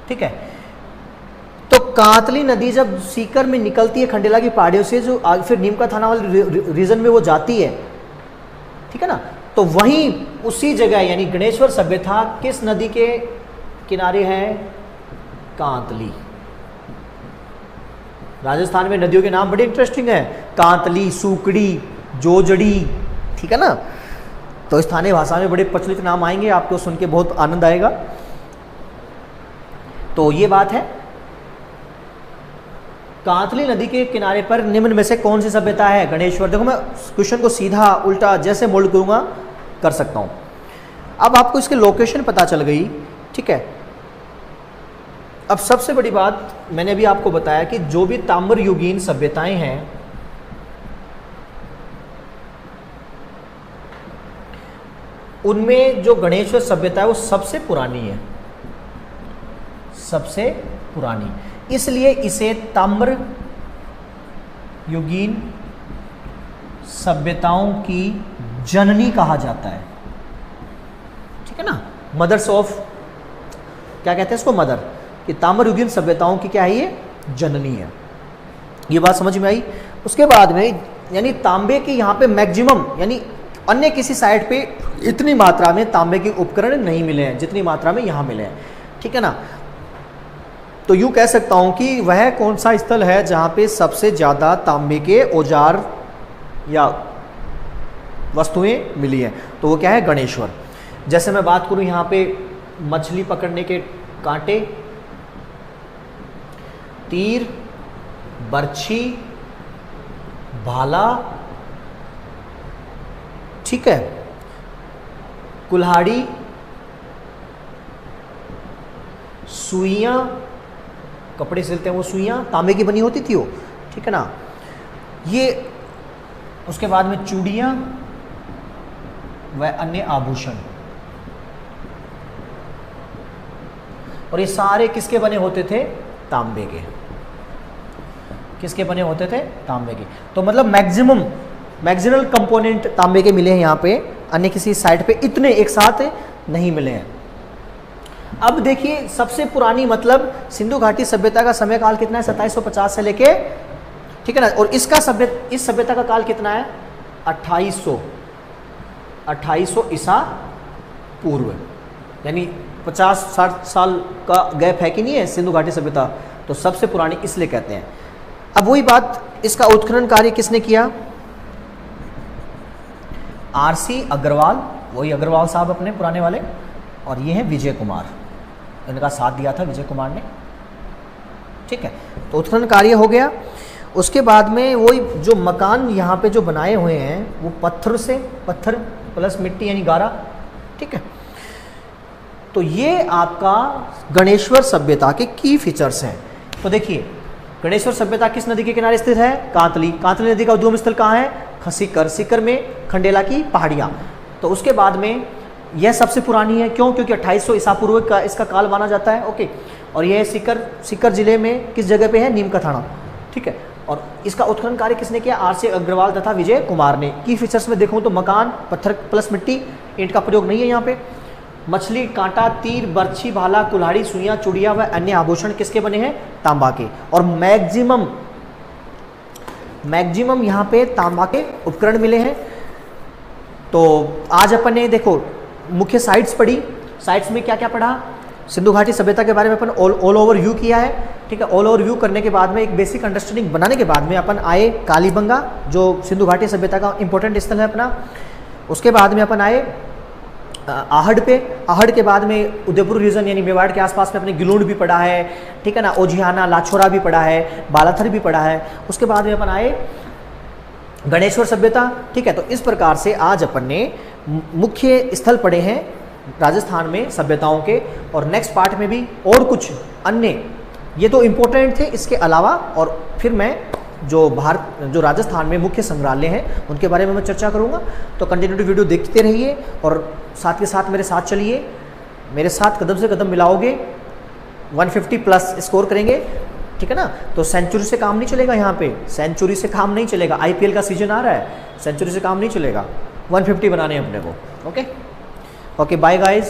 ठीक है। तो कांतली नदी जब सीकर में निकलती है खंडेला की पहाड़ियों से, जो फिर नीम का थाना वाले रीजन में वो जाती है, ठीक है ना। तो वहीं उसी जगह यानी गणेश्वर सभ्यता किस नदी के किनारे है? कांतली। राजस्थान में नदियों के नाम बड़े इंटरेस्टिंग है, कांतली, सूकड़ी, जोजड़ी, ठीक है ना। तो स्थानीय भाषा में बड़े प्रचलित नाम आएंगे, आपको सुन के बहुत आनंद आएगा। तो ये बात है। कांतली नदी के किनारे पर निम्न में से कौन सी सभ्यता है? गणेश्वर। देखो मैं क्वेश्चन को सीधा उल्टा जैसे मोल्ड करूंगा कर सकता हूं। अब आपको इसके लोकेशन पता चल गई, ठीक है। अब सबसे बड़ी बात मैंने अभी आपको बताया कि जो भी ताम्र युगीन सभ्यताएं हैं उनमें जो गणेश्वर सभ्यता है वो सबसे पुरानी है, सबसे पुरानी, इसलिए इसे ताम्र युगीन सभ्यताओं की जननी कहा जाता है, ठीक है ना। मदर्स ऑफ, क्या कहते हैं इसको, मदर, कि ताम्र युगीन सभ्यताओं की क्या है, ये जननी है। ये बात समझ में आई। उसके बाद में यानी तांबे की यहाँ पे मैक्सिमम, यानी अन्य किसी साइट पे इतनी मात्रा में तांबे के उपकरण नहीं मिले हैं जितनी मात्रा में यहाँ मिले हैं, ठीक है ना। तो यूँ कह सकता हूँ कि वह कौन सा स्थल है जहाँ पे सबसे ज़्यादा तांबे के औजार या वस्तुएं मिली हैं, तो वो क्या है, गणेश्वर। जैसे मैं बात करूँ यहाँ पे मछली पकड़ने के कांटे, तीर, बर्छी, भाला, ठीक है, कुल्हाड़ी, सुइयां, कपड़े सिलते हैं वो सुइयां तांबे की बनी होती थी वो, ठीक है ना। ये उसके बाद में चूड़ियां व अन्य आभूषण, और ये सारे किसके बने होते थे, तांबे के। किसके बने होते थे, तांबे के। तो मतलब मैक्सिमल कंपोनेंट तांबे के मिले हैं यहाँ पे, अन्य किसी साइट पे इतने एक साथ नहीं मिले हैं। अब देखिए सबसे पुरानी मतलब सिंधु घाटी सभ्यता का समय काल कितना है, 2750 से लेके, ठीक है ना। और इस सभ्यता का काल कितना है, 2800 ईसा पूर्व, यानी 50-60 साल का गैप है कि नहीं है सिंधु घाटी सभ्यता। तो सबसे पुरानी इसलिए कहते हैं। अब वही बात, इसका उत्खनन कार्य किसने किया, आरसी अग्रवाल, वही अग्रवाल साहब अपने पुराने वाले, और ये हैं विजय कुमार, इनका साथ दिया था विजय कुमार ने, ठीक है। तो उत्खनन कार्य हो गया। उसके बाद में वही जो मकान यहाँ पे जो बनाए हुए हैं वो पत्थर प्लस मिट्टी यानी गारा, ठीक है। तो ये आपका गणेश्वर सभ्यता के की फीचर्स हैं। तो देखिए गणेश्वर सभ्यता किस नदी के किनारे स्थित है, कांतली। कांतली नदी का उद्गम स्थल कहाँ है, सीकर। सीकर में खंडेला की पहाड़ियाँ। तो उसके बाद में यह सबसे पुरानी है, क्यों, क्योंकि 2800 ईसा पूर्व का इसका काल माना जाता है, ओके। और यह सीकर जिले में किस जगह पे है, नीम का थाना, ठीक है। और इसका उत्खनन कार्य किसने किया, आरसी अग्रवाल तथा विजय कुमार ने। की फीचर्स में देखूँ तो मकान पत्थर प्लस मिट्टी, ईंट का प्रयोग नहीं है यहाँ पे। मछली, कांटा, तीर, बर्छी, भाला, कुल्हाड़ी, सुइयां, चूड़ियां व अन्य आभूषण किसके बने हैं, तांबा के। और मैक्सिमम यहाँ पे तांबा के उपकरण मिले हैं। तो आज अपन ने देखो मुख्य साइट्स पढ़ी, साइट्स में क्या क्या पढ़ा, सिंधु घाटी सभ्यता के बारे में अपन ऑल ओवर व्यू किया है, ठीक है। ऑल ओवर व्यू करने के बाद में एक बेसिक अंडरस्टैंडिंग बनाने के बाद में अपन आए कालीबंगा, जो सिंधु घाटी सभ्यता का इंपॉर्टेंट स्थल है अपना। उसके बाद में अपन आए आहड़ पे। आहड़ के बाद में उदयपुर रीजन यानी मेवाड़ के आसपास में अपने गिलोड भी पढ़ा है, ठीक है ना। ओजियाना, लाछोरा भी पढ़ा है, बालाथर भी पढ़ा है। उसके बाद में अपन आए गणेश्वर सभ्यता, ठीक है। तो इस प्रकार से आज अपन ने मुख्य स्थल पढ़े हैं राजस्थान में सभ्यताओं के, और नेक्स्ट पार्ट में भी और कुछ अन्य, ये तो इम्पोर्टेंट थे, इसके अलावा और फिर मैं जो राजस्थान में मुख्य संग्रहालय हैं उनके बारे में मैं चर्चा करूंगा। तो कंटिन्यूटी वीडियो देखते रहिए और साथ के साथ मेरे साथ चलिए, मेरे साथ कदम से कदम मिलाओगे, 150 प्लस स्कोर करेंगे, ठीक है ना। तो सेंचुरी से काम नहीं चलेगा, यहाँ पे सेंचुरी से काम नहीं चलेगा। IPL का सीजन आ रहा है, सेंचुरी से काम नहीं चलेगा, 150 बनाने हैं अपने को, ओके। Bye guys.